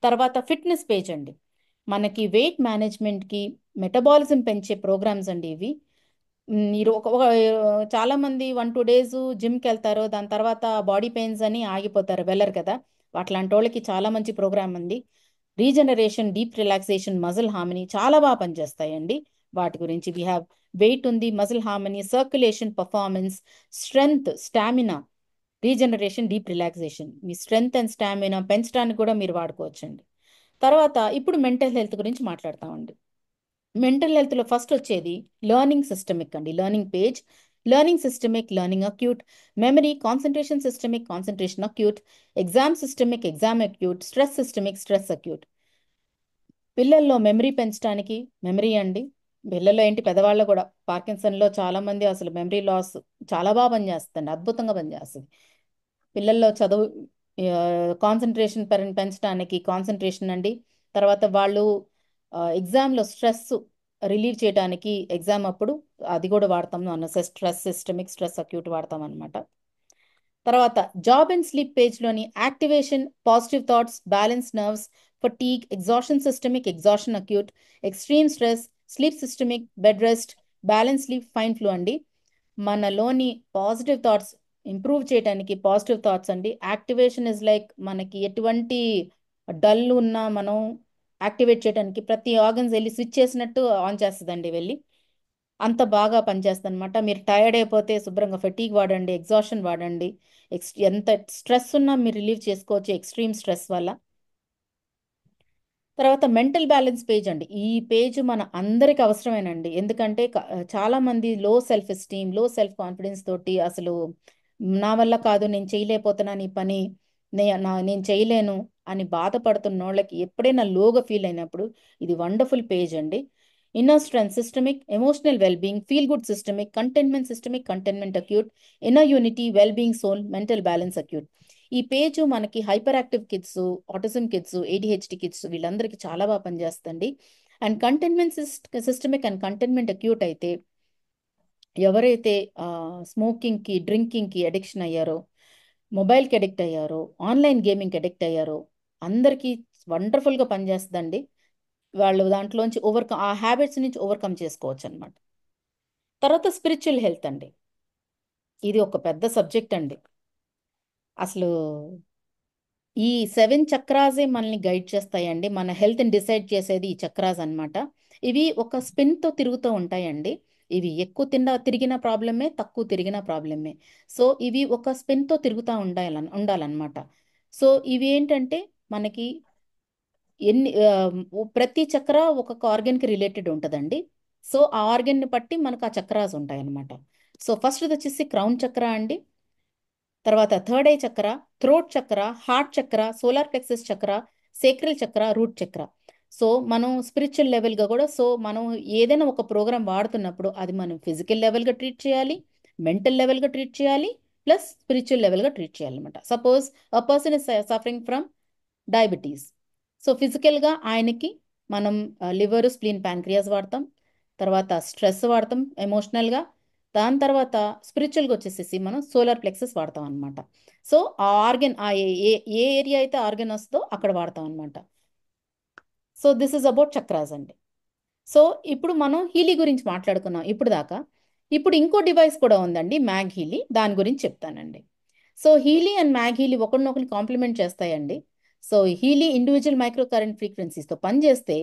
తర్వాత ఫిట్నెస్ పేజ్ అండి, మనకి వెయిట్ మేనేజ్మెంట్కి, మెటబాలిజం పెంచే ప్రోగ్రామ్స్ అండి ఇవి. మీరు చాలా మంది 1-2 డేస్ జిమ్కి వెళ్తారు, దాని తర్వాత బాడీ పెయిన్స్ అని ఆగిపోతారు, వెళ్ళరు కదా. అట్లాంటి వాళ్ళకి చాలా మంచి ప్రోగ్రామ్ ఉంది. Regeneration, deep relaxation, muscle harmony చాలా బాగా పనిచేస్తాయండి. వాటి గురించి వీ హ్యావ్ వెయిట్ ఉంది, muscle harmony, circulation, performance, strength, stamina, regeneration, deep relaxation. Me strength and stamina పెంచడానికి కూడా మీరు వాడుకోవచ్చండి. తర్వాత ఇప్పుడు మెంటల్ హెల్త్ గురించి మాట్లాడతామండి. మెంటల్ హెల్త్లో ఫస్ట్ వచ్చేది లెర్నింగ్ సిస్టమిక్ అండి, learning page. Learning systemic, learning acute. Memory, concentration systemic, concentration acute. Exam systemic, exam acute. Stress systemic, stress acute. పిల్లల్లో మెమరీ పెంచడానికి మెమరీ అండి. పిల్లల్లో ఏంటి, పెద్దవాళ్ళు కూడా పార్కిన్సన్లో చాలా మంది అసలు మెమరీ లాస్ చాలా బాగా పనిచేస్తుంది, అద్భుతంగా పనిచేస్తుంది. పిల్లల్లో చదువు, కాన్సన్ట్రేషన్ పెంచడానికి కాన్సన్ట్రేషన్ అండి. తర్వాత వాళ్ళు ఎగ్జామ్లో స్ట్రెస్ రిలీవ్ చేయడానికి ఎగ్జామ్ అప్పుడు అది కూడా వాడతాం అన్న, స్ట్రెస్ సిస్టమిక్, స్ట్రెస్ అక్యూట్ వాడతాం అనమాట. తర్వాత జాబ్ అండ్ స్లీప్ పేజ్లోని activation, positive thoughts, balance nerves, fatigue, exhaustion systemic, exhaustion acute, extreme stress, sleep systemic, bed rest, balance sleep, fine flow అండి. మనలోని పాజిటివ్ థాట్స్ ఇంప్రూవ్ చేయడానికి పాజిటివ్ థాట్స్ అండి. యాక్టివేషన్ ఇస్ లైక్ మనకి ఎటువంటి డల్ ఉన్నా మనం యాక్టివేట్ చేయడానికి ప్రతి ఆర్గన్స్ వెళ్ళి స్విచ్ చేసినట్టు ఆన్ చేస్తుందండి వెళ్ళి, అంత బాగా పనిచేస్తుంది అనమాట. మీరు టైర్డ్ అయిపోతే శుభ్రంగా ఫెటీగ్ వాడండి, ఎగ్జాషన్ వాడండి. ఎంత స్ట్రెస్ ఉన్నా మీరు రిలీవ్ చేసుకోవచ్చు ఎక్స్ట్రీమ్ స్ట్రెస్ వల్ల. తర్వాత మెంటల్ బ్యాలెన్స్ పేజ్ అండి, ఈ పేజ్ మన అందరికి అవసరమేనండి. ఎందుకంటే చాలా మంది లో సెల్ఫ్ ఎస్టీమ్, లో సెల్ఫ్ కాన్ఫిడెన్స్ తోటి అసలు నా వల్ల కాదు, నేను చేయలేకపోతున్నాను ఈ పని, నేను చేయలేను అని బాధపడుతున్న వాళ్ళకి ఎప్పుడైనా లోగా ఫీల్ అయినప్పుడు ఇది వండర్ఫుల్ పేజ్ అండి. Inner strength systemic, emotional wellbeing, feel good systemic, systemic, containment acute, inner unity, wellbeing soul, mental balance acute. ఈ పేజ్ మనకి hyper active kids, autism kids, ADHD kids వీళ్ళందరికీ చాలా బాగా పనిచేస్తుంది. And containment systemic and containment acute అయితే ఎవరైతే స్మోకింగ్కి, డ్రింకింగ్కి అడిక్షన్ అయ్యారో, మొబైల్కి అడిక్ట్ అయ్యారో, ఆన్లైన్ గేమింగ్కి అడిక్ట్ అయ్యారో అందరికీ వండర్ఫుల్గా పనిచేస్తుందండి. వాళ్ళు దాంట్లోంచి ఆ హ్యాబిట్స్ నుంచి ఓవర్కమ్ చేసుకోవచ్చు అనమాట. తర్వాత స్పిరిచువల్ హెల్త్ అండి, ఇది ఒక పెద్ద సబ్జెక్ట్ అండి. అసలు ఈ 7 చక్రాసే మనల్ని గైడ్ చేస్తాయండి. మన హెల్త్ని డిసైడ్ చేసేది ఈ చక్రాస్ అన్నమాట. ఇవి ఒక స్పిన్తో తిరుగుతూ ఉంటాయండి. ఇవి ఎక్కువ తిరిగిన ప్రాబ్లమే, తక్కువ తిరిగిన ప్రాబ్లమే. సో ఇవి ఒక స్పిన్తో తిరుగుతూ ఉండాలన్నమాట. సో ఇవి ఏంటంటే మనకి ప్రతి చక్ర ఒక్కొక్క ఆర్గన్కి రిలేటెడ్ ఉంటుందండి. సో ఆ ఆర్గన్ని బట్టి మనకు ఆ చక్రాస్ ఉంటాయన్నమాట. సో ఫస్ట్ వచ్చేసి క్రౌన్ చక్ర అండి. తర్వాత థర్డ్ ఐ చక్ర, థ్రోట్ చక్ర, హార్ట్ చక్ర, సోలార్ ప్లెక్సస్ చక్ర, సేక్రల్ చక్ర, రూట్ చక్ర. సో మనం స్పిరిచువల్ లెవెల్గా కూడా, సో మనం ఏదైనా ఒక ప్రోగ్రామ్ వాడుతున్నప్పుడు అది మనం ఫిజికల్ లెవెల్గా ట్రీట్ చేయాలి, మెంటల్ లెవెల్గా ట్రీట్ చేయాలి, ప్లస్ స్పిరిచువల్ లెవెల్గా ట్రీట్ చేయాలన్నమాట. Suppose a person is suffering from diabetes. So ఫిజికల్గా ఆయనకి మనం లివర్, స్ప్లీన్, ప్యాంక్రియాస్ వాడతాం. తర్వాత స్ట్రెస్ వాడతాం ఎమోషనల్గా. దాని తర్వాత స్పిరిచువల్గా వచ్చేసేసి మనం సోలార్ ప్లెక్సెస్ వాడతాం అనమాట. సో ఆ ఆర్గన్ ఆ ఏ ఏరియా అయితే ఆర్గన్ వస్తుందో అక్కడ వాడతాం అనమాట. So this is about chakras అండి. సో ఇప్పుడు మనం హీలీ గురించి మాట్లాడుకున్నాం ఇప్పుడు దాకా. ఇప్పుడు ఇంకో డివైస్ కూడా ఉందండి, మ్యాగ్ హీలీ. దాని గురించి చెప్తానండి. సో హీలీ అండ్ మ్యాగ్ హీలీ ఒకరినొకరిని కాంప్లిమెంట్ చేస్తాయండి. సో హీలీ ఇండివిజువల్ మైక్రో కరెంట్ ఫ్రీక్వెన్సీస్తో పనిచేస్తే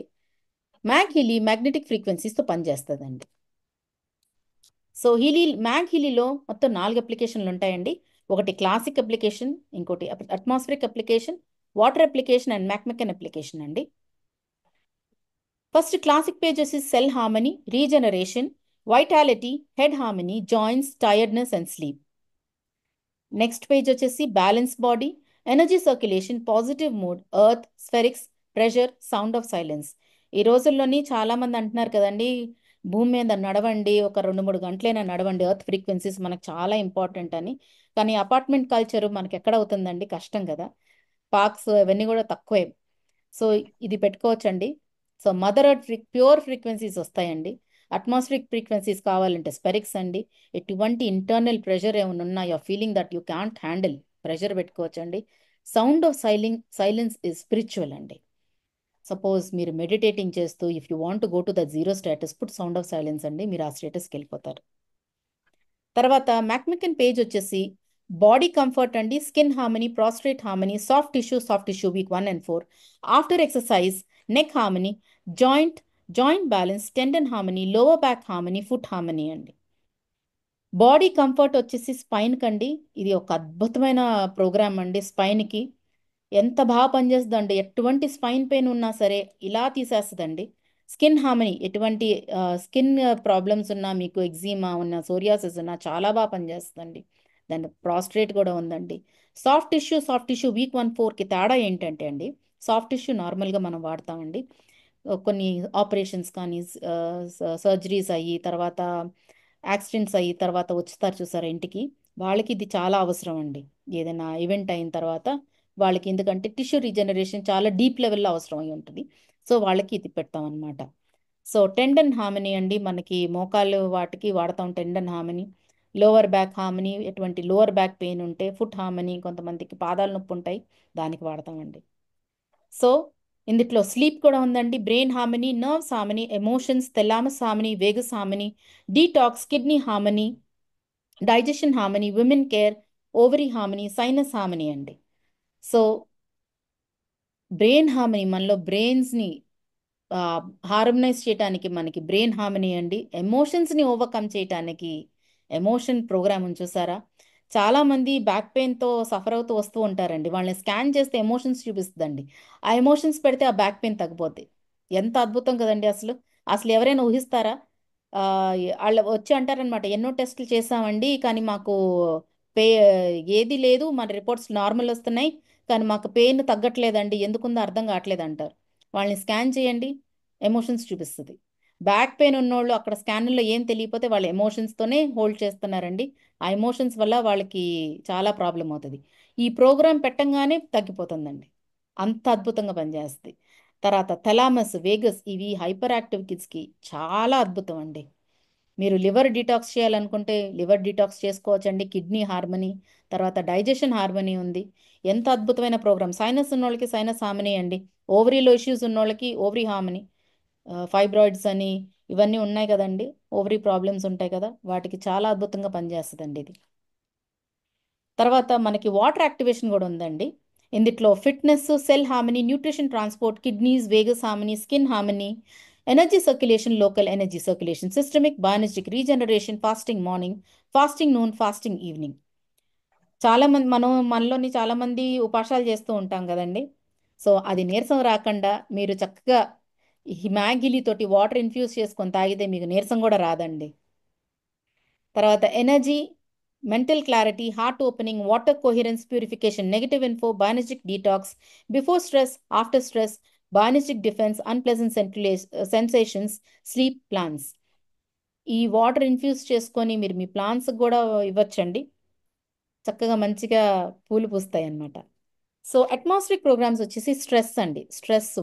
మ్యాగ్ హీలీ మ్యాగ్నెటిక్ ఫ్రీక్వెన్సీస్తో పనిచేస్తుందండి. సో మ్యాగ్ హీలీలో మొత్తం 4 అప్లికేషన్లు ఉంటాయండి. ఒకటి క్లాసిక్ అప్లికేషన్, ఇంకోటి atmospheric application, water application and మ్యాక్మెకన్ అప్లికేషన్ అండి. ఫస్ట్ క్లాసిక్ పేజ్ వచ్చి cell harmony, regeneration, vitality, head harmony, joints, tiredness and sleep. Next page వచ్చేసి balance body, energy circulation, positive mood, earth, spherics, pressure, sound of silence. ఈ రోజుల్లోని చాలా మంది అంటున్నారు కదండి, భూమి మీద నడవండి, ఒక 2-3 గంటలైనా నడవండి, ఎర్త్ ఫ్రీక్వెన్సీస్ మనకు చాలా ఇంపార్టెంట్ అని. కానీ అపార్ట్మెంట్ కల్చర్ మనకి ఎక్కడ అవుతుందండి, కష్టం కదా. పార్క్స్ అవన్నీ కూడా తక్కువే. సో ఇది పెట్టుకోవచ్చండి. So mother earth pure frequencies వస్తాయండి. అట్మాస్ఫిరిక్ ఫ్రీక్వెన్సీస్ కావాలంటే స్పెరిక్స్ అండి. ఎటువంటి ఇంటర్నల్ ప్రెషర్ ఏమైనా ఉన్నా you feeling that you can't handle, pressure పెట్టుకోవచ్చండి. Sound of silence is spiritual అండి. సపోజ్ మీరు మెడిటేటింగ్ చేస్తూ if you want go to the zero status, put sound of silence అండి, మీరు ఆ స్టేటస్కి వెళ్ళిపోతారు. తర్వాత మ్యాక్మెకన్ పేజ్ వచ్చేసి బాడీ కంఫర్ట్ అండి, skin harmony, prostate harmony, soft tissue weak 1 and 4, after exercise, neck harmony, joint joint balance, tendon harmony, lower back harmony, foot harmony అండి. బాడీ కంఫర్ట్ వచ్చేసి స్పైన్ కండి. ఇది ఒక అద్భుతమైన ప్రోగ్రామ్ అండి. స్పైన్కి ఎంత బాగా పనిచేస్తుందండి, ఎటువంటి స్పైన్ పెయిన్ ఉన్నా సరే ఇలా తీసేస్తుందండి. స్కిన్ హార్మనీ, ఎటువంటి స్కిన్ ప్రాబ్లమ్స్ ఉన్నా, మీకు ఎగ్జిమా ఉన్న, సోరియాసిస్ ఉన్నా చాలా బాగా పనిచేస్తుందండి. దాని ప్రాస్ట్రేట్ కూడా ఉందండి. సాఫ్ట్ టిష్యూ వీక్ 1-4కి తేడా ఏంటంటే అండి, సాఫ్ట్ టిష్యూ నార్మల్గా మనం వాడతామండి. కొన్ని ఆపరేషన్స్ కానీ సర్జరీస్ అయ్యి తర్వాత యాక్సిడెంట్స్ అయ్యి తర్వాత వచ్చుతారు చూసారా ఇంటికి, వాళ్ళకి ఇది చాలా అవసరం అండి. ఏదైనా ఈవెంట్ అయిన తర్వాత వాళ్ళకి, ఎందుకంటే టిష్యూ రీజనరేషన్ చాలా డీప్ లెవెల్లో అవసరం అయి ఉంటుంది. సో వాళ్ళకి ఇది పెడతాం అనమాట. సో టెండన్ హార్మనీ అండి, మనకి మోకాలు వాటికి వాడతాం tendon harmony. Lower back harmony, ఎటువంటి లోవర్ బ్యాక్ పెయిన్ ఉంటే. ఫుట్ హార్మనీ, కొంతమందికి పాదాలు నొప్పి ఉంటాయి, దానికి వాడతామండి. సో ఇందులో స్లీప్ కూడా ఉందండి. Brain harmony, nerves harmony, emotions, thalamus harmony, Vegas harmony, detox, kidney harmony, digestion harmony, women care, ovary harmony, sinus harmony అండి. సో బ్రెయిన్ హార్మనీ, మనలో బ్రెయిన్స్ని హార్మనైజ్ చేయడానికి మనకి బ్రెయిన్ హార్మనీ అండి. ఎమోషన్స్ని ఓవర్కమ్ చేయడానికి ఎమోషన్ ప్రోగ్రామ్ ఉంది చూసారా. చాలా మంది బ్యాక్ పెయిన్తో సఫర్ అవుతూ వస్తూ ఉంటారండి, వాళ్ళని స్కాన్ చేస్తే ఎమోషన్స్ చూపిస్తుందండి. ఆ ఎమోషన్స్ పెడితే ఆ బ్యాక్ పెయిన్ తగ్గిపోద్ది. ఎంత అద్భుతం కదండి అసలు. అసలు ఎవరైనా ఊహిస్తారా? ఆ, వాళ్ళు వచ్చి అంటారనమాట, ఎన్నో టెస్టులు చేసామండి కానీ మాకు పే ఏది లేదు, మన రిపోర్ట్స్ నార్మల్ వస్తున్నాయి కానీ మాకు పెయిన్ తగ్గట్లేదండి, ఎందుకుందో అర్థం కావట్లేదు అంటారు. వాళ్ళని స్కాన్ చేయండి, ఎమోషన్స్ చూపిస్తుంది. బ్యాక్ పెయిన్ ఉన్నోళ్ళు అక్కడ స్కాన్లో ఏం తెలియకపోతే వాళ్ళ ఎమోషన్స్తోనే హోల్డ్ చేస్తున్నారండి. ఆ ఎమోషన్స్ వల్ల వాళ్ళకి చాలా ప్రాబ్లం అవుతుంది. ఈ ప్రోగ్రాం పెట్టంగానే తగ్గిపోతుందండి, అంత అద్భుతంగా పనిచేస్తుంది. తర్వాత థెలామస్, వేగస్, ఇవి హైపర్ యాక్టివ్ కిడ్స్కి చాలా అద్భుతం అండి. మీరు లివర్ డిటాక్స్ చేయాలనుకుంటే లివర్ డిటాక్స్ చేసుకోవచ్చండి. కిడ్నీ హార్మనీ, తర్వాత డైజెషన్ హార్మనీ ఉంది. ఎంత అద్భుతమైన ప్రోగ్రామ్. సైనస్ ఉన్నోళ్ళకి సైనస్ హార్మనీ అండి. ఓవరీలో ఇష్యూస్ ఉన్నోళ్ళకి ఓవరీ హార్మనీ. ఫైబ్రాయిడ్స్ అని ఇవన్నీ ఉన్నాయి కదండి, ఓవరీ ప్రాబ్లమ్స్ ఉంటాయి కదా, వాటికి చాలా అద్భుతంగా పనిచేస్తుందండి ఇది. తర్వాత మనకి వాటర్ యాక్టివేషన్ కూడా ఉందండి. ఇందులో fitness, cell harmony, nutrition, transport, kidneys, vagus harmony, skin harmony, energy circulation, local energy circulation, systemic, biologic, regeneration, fasting morning, fasting noon, fasting evening. చాలా మంది మనలోని చాలా మంది ఉపాసాలు చేస్తూ ఉంటాం కదండి. సో అది నీరసం రాకుండా మీరు చక్కగా ఈ మ్యాగిలి తోటి వాటర్ ఇన్ఫ్యూజ్ చేసుకొని తాగితే మీకు నీరసం కూడా రాదండి. తర్వాత energy, mental clarity, heart opening, water coherence, purification, negative info, biologic detox, before stress, after stress, biologic defence, unpleasant sensations, sleep plans. ఈ వాటర్ ఇన్ఫ్యూజ్ చేసుకొని మీరు మీ ప్లాన్స్ కూడా ఇవ్వచ్చండి, చక్కగా మంచిగా పూలు పూస్తాయి అన్నమాట. సో అట్మాస్ఫిక్ ప్రోగ్రామ్స్ వచ్చేసి స్ట్రెస్ అండి. స్ట్రెస్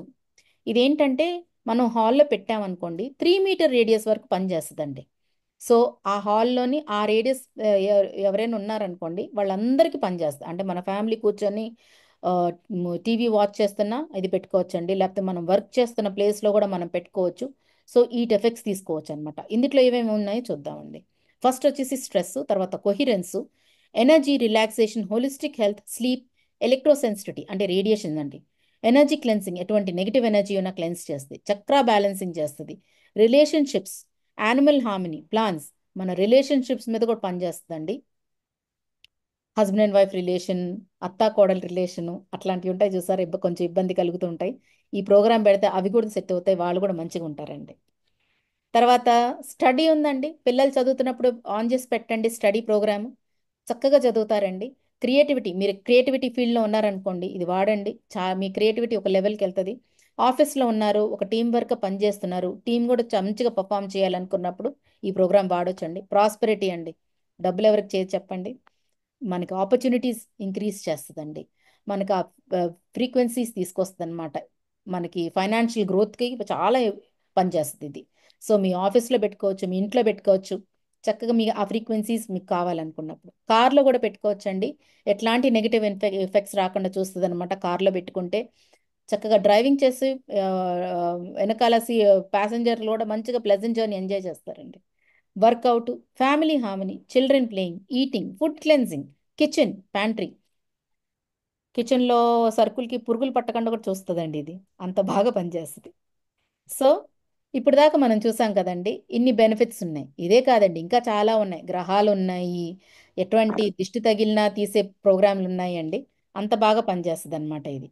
ఇదేంటంటే మనం హాల్లో పెట్టామనుకోండి 3 మీటర్ రేడియస్ వరకు పనిచేస్తుందండి. సో ఆ హాల్లోని ఆ రేడియస్ ఎవరైనా ఉన్నారనుకోండి వాళ్ళందరికీ పనిచేస్తుంది. అంటే మన ఫ్యామిలీ కూర్చొని టీవీ వాచ్ చేస్తున్నా ఇది పెట్టుకోవచ్చండి. లేకపోతే మనం వర్క్ చేస్తున్న ప్లేస్లో కూడా మనం పెట్టుకోవచ్చు. సో ఈ ఎఫెక్ట్స్ తీసుకోవచ్చు అనమాట. ఇందులో ఏమేమి ఉన్నాయో చూద్దామండి. ఫస్ట్ వచ్చేసి స్ట్రెస్, తర్వాత coherence, energy, relaxation, holistic health, sleep, electrosensitivity అంటే రేడియేషన్ అండి, ఎనర్జీ క్లెన్సింగ్ ఎటువంటి నెగిటివ్ ఎనర్జీ ఉన్నా క్లెన్స్ చేస్తుంది, చక్రా బ్యాలెన్సింగ్ చేస్తుంది, రిలేషన్షిప్స్, యానిమల్ హార్మనీ, ప్లాన్స్, మన రిలేషన్షిప్స్ మీద కూడా పనిచేస్తుందండి. హస్బెండ్ అండ్ వైఫ్ రిలేషన్, అత్తా కోడల రిలేషను అట్లాంటివి ఉంటాయి చూసారు, కొంచెం ఇబ్బంది కలుగుతూ ఉంటాయి. ఈ ప్రోగ్రామ్ పెడితే అవి కూడా సెట్ అవుతాయి, వాళ్ళు కూడా మంచిగా ఉంటారండి. తర్వాత స్టడీ ఉందండి. పిల్లలు చదువుతున్నప్పుడు ఆన్ చేసి పెట్టండి స్టడీ ప్రోగ్రామ్, చక్కగా చదువుతారండి. క్రియేటివిటీ, మీరు క్రియేటివిటీ ఫీల్డ్లో ఉన్నారనుకోండి ఇది వాడండి. మీ క్రియేటివిటీ ఒక లెవెల్కి వెళ్తుంది. ఆఫీస్లో ఉన్నారు, ఒక టీం వర్క్ పనిచేస్తున్నారు, టీం కూడా మంచిగా పర్ఫామ్ చేయాలనుకున్నప్పుడు ఈ ప్రోగ్రామ్ వాడొచ్చండి. ప్రాస్పెరిటీ అండి, డబ్బులు ఎవరికి చేసి చెప్పండి, మనకి ఆపర్చునిటీస్ ఇంక్రీజ్ చేస్తుందండి. మనకి ఆ ఫ్రీక్వెన్సీస్ తీసుకొస్తుంది అనమాట. మనకి ఫైనాన్షియల్ గ్రోత్కి చాలా పనిచేస్తుంది ఇది. సో మీ ఆఫీస్లో పెట్టుకోవచ్చు, మీ ఇంట్లో పెట్టుకోవచ్చు, చక్కగా మీ ఆ ఫ్రీక్వెన్సీస్ మీకు కావాలనుకున్నప్పుడు కార్లో కూడా పెట్టుకోవచ్చండి. ఎట్లాంటి నెగిటివ్ ఎఫెక్ట్స్ రాకుండా చూస్తుంది అనమాట కార్లో పెట్టుకుంటే. చక్కగా డ్రైవింగ్ చేసి ఆ, ఆ, వెనకాల ప్యాసింజర్లు కూడా మంచిగా ప్లెజెంట్ జర్నీ ఎంజాయ్ చేస్తారండి. Workout, family harmony, children playing, eating, food cleansing, kitchen pantry, కిచెన్లో సరుకులకి పురుగులు పట్టకుండా కూడా చూస్తుందండి ఇది, అంత బాగా పనిచేస్తుంది. సో ఇప్పుడు దాకా మనం చూసాం కదండి, ఇన్ని బెనిఫిట్స్ ఉన్నాయి. ఇదే కాదండి, ఇంకా చాలా ఉన్నాయి. గ్రహాలు ఉన్నాయి, ఎటువంటి దిష్టి తగిలినా తీసే ప్రోగ్రాంలు ఉన్నాయండి. అంత బాగా పనిచేస్తుంది అనమాట ఇది.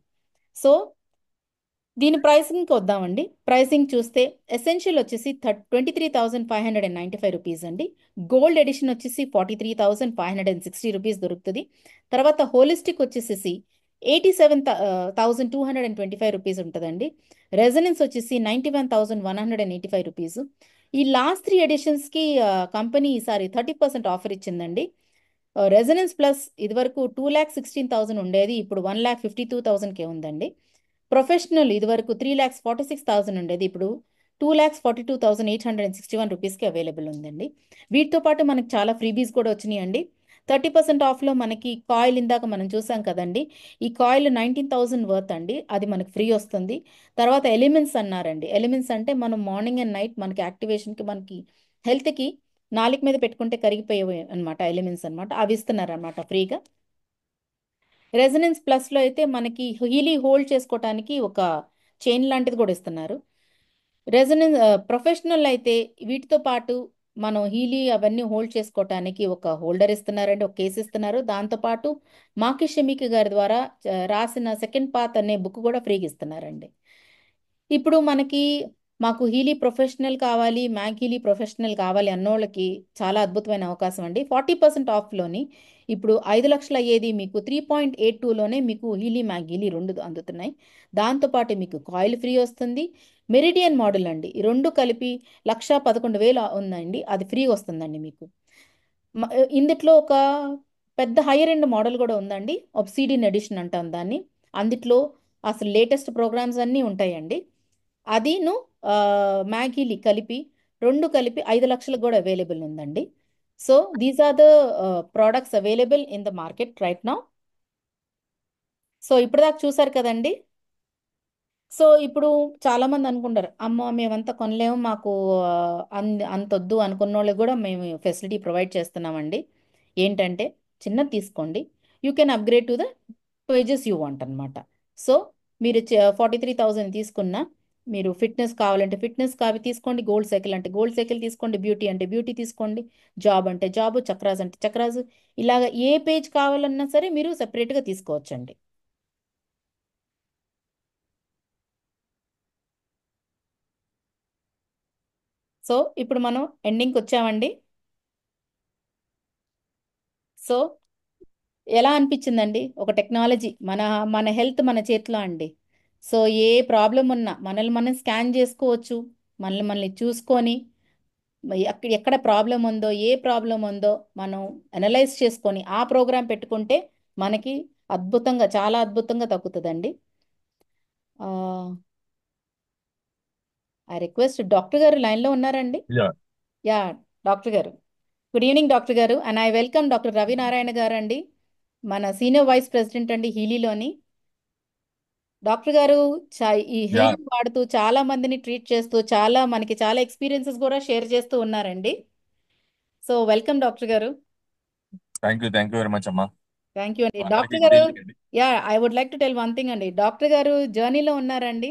సో దీని ప్రైసింగ్కి వద్దామండి. ప్రైసింగ్ చూస్తే ఎసెన్షియల్ వచ్చేసి 23,595 రూపీస్ అండి. గోల్డ్ ఎడిషన్ వచ్చేసి 43,560 రూపీస్ దొరుకుతుంది. తర్వాత హోలిస్టిక్ వచ్చేసి 87,225 రూపీస్ ఉంటుందండి. రెజనెన్స్ వచ్చేసి 91,185 రూపీస్. ఈ లాస్ట్ 3 ఎడిషన్స్కి కంపెనీ ఈసారి 30% ఆఫర్ ఇచ్చిందండి. రెజనెన్స్ ప్లస్ ఇదివరకు 2,16,000 ఉండేది, ఇప్పుడు 1,52,000కే ఉందండి. ప్రొఫెషనల్ ఇదివరకు 3,46,000 ఉండేది, ఇప్పుడు 2,42,861 రూపీస్కి అవైలబుల్ ఉందండి. వీటితో పాటు మనకి చాలా ఫ్రీబీస్ కూడా వచ్చినాయండి. 30% ఆఫ్లో మనకి కాయిల్ ఇందాక మనం చూసాం కదండి, ఈ కాయిల్ 19,000 వర్త్ అండి, అది మనకి ఫ్రీ వస్తుంది. తర్వాత ఎలిమెంట్స్ అన్నారండి. ఎలిమెంట్స్ అంటే మనం మార్నింగ్ అండ్ నైట్ మనకి యాక్టివేషన్కి, మనకి హెల్త్కి నాలుగు మీద పెట్టుకుంటే కరిగిపోయేవి అనమాట, ఎలిమెంట్స్ అనమాట, అవి ఇస్తున్నారు అనమాట ఫ్రీగా. రెజనెన్స్ ప్లస్లో అయితే మనకి హీలీ హోల్డ్ చేసుకోవటానికి ఒక చైన్ లాంటిది కూడా ఇస్తున్నారు. రెజనెన్స్ ప్రొఫెషనల్ అయితే వీటితో పాటు మనం హీలీ అవన్నీ హోల్డ్ చేసుకోవటానికి ఒక హోల్డర్ ఇస్తున్నారండి, ఒక కేసు ఇస్తున్నారు. దాంతోపాటు మాకి షమీకి గారి ద్వారా రాసిన సెకండ్ పాత్ అనే బుక్ కూడా ఫ్రీగా ఇస్తున్నారండి. ఇప్పుడు మనకి మాకు హీలీ ప్రొఫెషనల్ కావాలి, మ్యాక్ హీలీ ప్రొఫెషనల్ కావాలి అన్నోళ్ళకి చాలా అద్భుతమైన అవకాశం అండి. 40% ఆఫ్లోని ఇప్పుడు 5 లక్షలు అయ్యేది మీకు 3.82లోనే మీకు హీలీ మ్యాక్ హీలీ రెండు అందుతున్నాయి. దాంతోపాటు మీకు కాయిల్ ఫ్రీ వస్తుంది. మెరిడియన్ మోడల్ అండి, ఈ రెండు కలిపి 1,11,000 ఉందండి, అది ఫ్రీ వస్తుందండి మీకు. ఇందుట్లో ఒక పెద్ద హైయర్ ఎండ్ మోడల్ కూడా ఉందండి, ఒబ్సిడియన్ ఎడిషన్ అంటాం దాన్ని. అందుట్లో అసలు లేటెస్ట్ ప్రోగ్రామ్స్ అన్నీ ఉంటాయండి. అదిను మ్యాగీలి కలిపి రెండు కలిపి 5 లక్షలకు కూడా అవైలబుల్ ఉందండి. So these are the products available in the market right now. So ఇప్పుడు దాకా చూసారు కదండి. సో ఇప్పుడు చాలా మంది అనుకుంటారు, అమ్మో మేమంతా కొనలేము, మాకు అంత వద్దు అనుకున్న వాళ్ళకి కూడా మేము ఫెసిలిటీ ప్రొవైడ్ చేస్తున్నామండి. ఏంటంటే చిన్నది తీసుకోండి, you can upgrade to the pages you want అనమాట. సో మీరు 43,000 తీసుకున్నా, మీరు ఫిట్నెస్ కావాలంటే ఫిట్నెస్ కావి తీసుకోండి, గోల్డ్ సైకిల్ అంటే గోల్డ్ సైకిల్ తీసుకోండి, బ్యూటీ అంటే బ్యూటీ తీసుకోండి, జాబ్ అంటే జాబ్, చక్రాస్ అంటే చక్రాస్, ఇలాగ ఏ పేజ్ కావాలన్నా సరే మీరు సెపరేట్గా తీసుకోవచ్చండి. సో ఇప్పుడు మనం ఎండింగ్కి వచ్చామండి. సో ఎలా అనిపించిందండి ఒక టెక్నాలజీ, మన మన హెల్త్ మన చేతిలో అండి. సో ఏ ప్రాబ్లం ఉన్నా మనల్ని మనం స్కాన్ చేసుకోవచ్చు, మనల్ని చూసుకొని ఎక్కడ ప్రాబ్లం ఉందో, ఏ ప్రాబ్లం ఉందో మనం అనలైజ్ చేసుకొని ఆ ప్రోగ్రామ్ పెట్టుకుంటే మనకి అద్భుతంగా, చాలా అద్భుతంగా తగ్గుతుందండి. ఐ రిక్వెస్ట్ డాక్టర్ గారు లైన్లో ఉన్నారండి? యా. యా, డాక్టర్ గారు. గుడ్ ఈవినింగ్ డాక్టర్ గారు, and I welcome doctor Ravinarayana గారు అండి, మన సీనియర్ వైస్ ప్రెసిడెంట్ అండి హీలీలోని. డాక్టర్ గారు ఈ యా. హీలీ వాడుతూ చాలా మందిని ట్రీట్ చేస్తూ చాలా మనకి చాలా ఎక్స్పీరియన్సెస్ కూడా షేర్ చేస్తూ ఉన్నారండి. సో వెల్కమ్ డాక్టర్ గారు. థ్యాంక్ యూ వెరీ మచ్ అమ్మా. థ్యాంక్ యూ అండి అందరికీ డాక్టర్ గుడ్ గారు. ఈవినింగ్ అండి. Yeah, I would like to tell one thing అండి. డాక్టర్ గారు జర్నీలో ఉన్నారండి.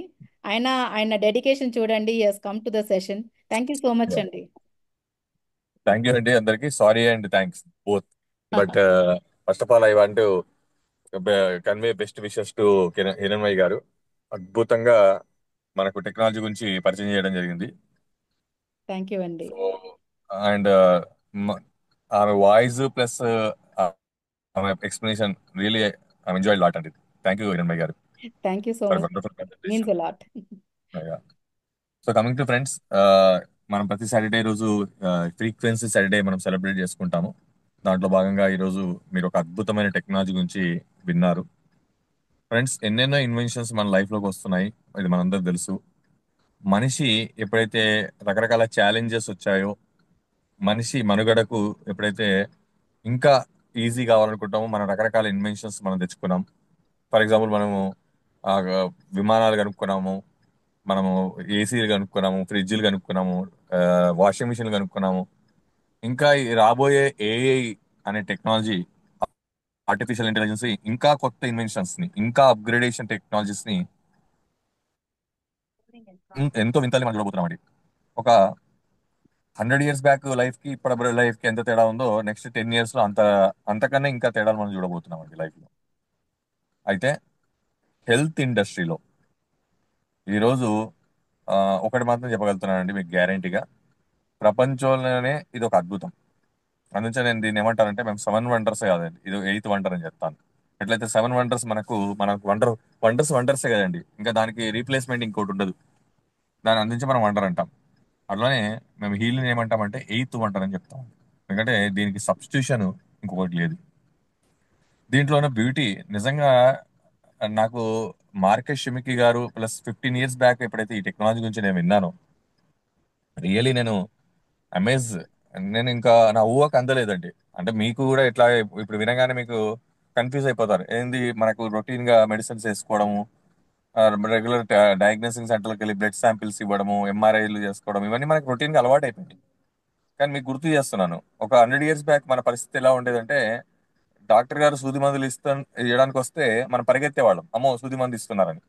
ఆయన ఆయన డెడికేషన్ చూడండి, has come to the session. Thank you so much అండి. థ్యాంక్ యూ అండి అందరికి. Sorry and thanks both. But first of all I want convey best wishes to Hiranmayya గారు. అద్భుతంగా మనకు టెక్నాలజీ గురించి పరిచయం చేయడం జరిగింది. థ్యాంక్ యూ అండి. సో అండ్ ఆమె వాయిస్ ప్లస్ ఆమె explanation really I enjoy lot అండి. థ్యాంక్ యూ హిరణ్మయ్య గారు thank you so for much. Wonderful means presentation. A lot. So coming to friends, మనం ప్రతి సాటర్డే రోజు ఫ్రీక్వెన్సీ సాటర్డే మనం సెలబ్రేట్ చేసుకుంటాము. దాంట్లో భాగంగా ఈరోజు మీరు ఒక అద్భుతమైన టెక్నాలజీ గురించి విన్నారు. ఫ్రెండ్స్, ఎన్నెన్నో ఇన్వెన్షన్స్ మన లైఫ్లోకి వస్తున్నాయి, ఇది మనందరూ తెలుసు. మనిషి ఎప్పుడైతే రకరకాల ఛాలెంజెస్ వచ్చాయో, మనిషి మనుగడకు ఎప్పుడైతే ఇంకా ఈజీ కావాలనుకుంటామో మనం రకరకాల ఇన్వెన్షన్స్ మనం తెచ్చుకున్నాం. ఫర్ ఎగ్జాంపుల్ మనము ఆ, విమానాలు కనుక్కున్నాము, మనము ఏసీలు కనుక్కున్నాము, ఫ్రిడ్జ్లు కనుక్కున్నాము, వాషింగ్ మిషన్లు కనుక్కున్నాము. ఇంకా ఈ రాబోయే ఏఐ అనే టెక్నాలజీ, ఆర్టిఫిషియల్ ఇంటెలిజెన్స్, ఇంకా కొత్త ఇన్వెన్షన్స్ ని, ఇంకా అప్గ్రేడేషన్ టెక్నాలజీస్ ని ఎంతో వింతలు మనం చూడబోతున్నాం అండి. ఒక 100 years బ్యాక్ లైఫ్ కి ఇప్పుడు లైఫ్ కి ఎంత తేడా ఉందో, నెక్స్ట్ 10 years లో అంతకన్నా ఇంకా తేడాలు మనం చూడబోతున్నాం అండి లైఫ్ లో. అయితే హెల్త్ ఇండస్ట్రీలో ఈరోజు ఆ, ఒకటి మాత్రం చెప్పగలుగుతున్నానండి మీకు గ్యారంటీగా, ప్రపంచంలోనే ఇది ఒక అద్భుతం. అందుకే నేను దీన్ని ఏమంటానంటే, మేము 7 వండర్స్ కాదండి, ఇది 8th వండర్ అని చెప్తాను. ఎట్లయితే 7 వండర్స్ మనకు వండర్సే కదండి, ఇంకా దానికి రీప్లేస్మెంట్ ఇంకోటి ఉండదు. దాన్ని అందించి మనం వండర్ అంటాం. అట్లానే మేము హీల్ని ఏమంటామంటే 8th వండర్ అని చెప్తాం. ఎందుకంటే దీనికి సబ్స్టిట్యూషన్ ఇంకొకటి లేదు. దీంట్లో ఉన్న బ్యూటీ నిజంగా నాకు మార్కెట్ షిమికి గారు ప్లస్ 15 years బ్యాక్ ఎప్పుడైతే ఈ టెక్నాలజీ గురించి నేను విన్నానో, రియలీ నేను అమేజ్. నేను ఇంకా నా ఊహకు అందలేదండి. అంటే మీకు కూడా ఇట్లా ఇప్పుడు వినగానే మీకు కన్ఫ్యూజ్ అయిపోతారు, ఏంది మనకు రొటీన్ గా మెడిసిన్స్ వేసుకోవడము, రెగ్యులర్ డయాగ్నోసింగ్ సెంటర్కి వెళ్ళి బ్లడ్ శాంపిల్స్ ఇవ్వడము, ఎంఆర్ఐలు చేసుకోవడం, ఇవన్నీ మనకు రొటీన్ గా అలవాటు అయిపోయింది. కానీ మీకు గుర్తు చేస్తున్నాను, ఒక 100 years బ్యాక్ మన పరిస్థితి ఎలా ఉండేదంటే, డాక్టర్ గారు సూది మందులు ఇవ్వడానికి వస్తే మనం పరిగెత్తేవాళ్ళం, అమ్మో సూది మందు ఇస్తున్నారని.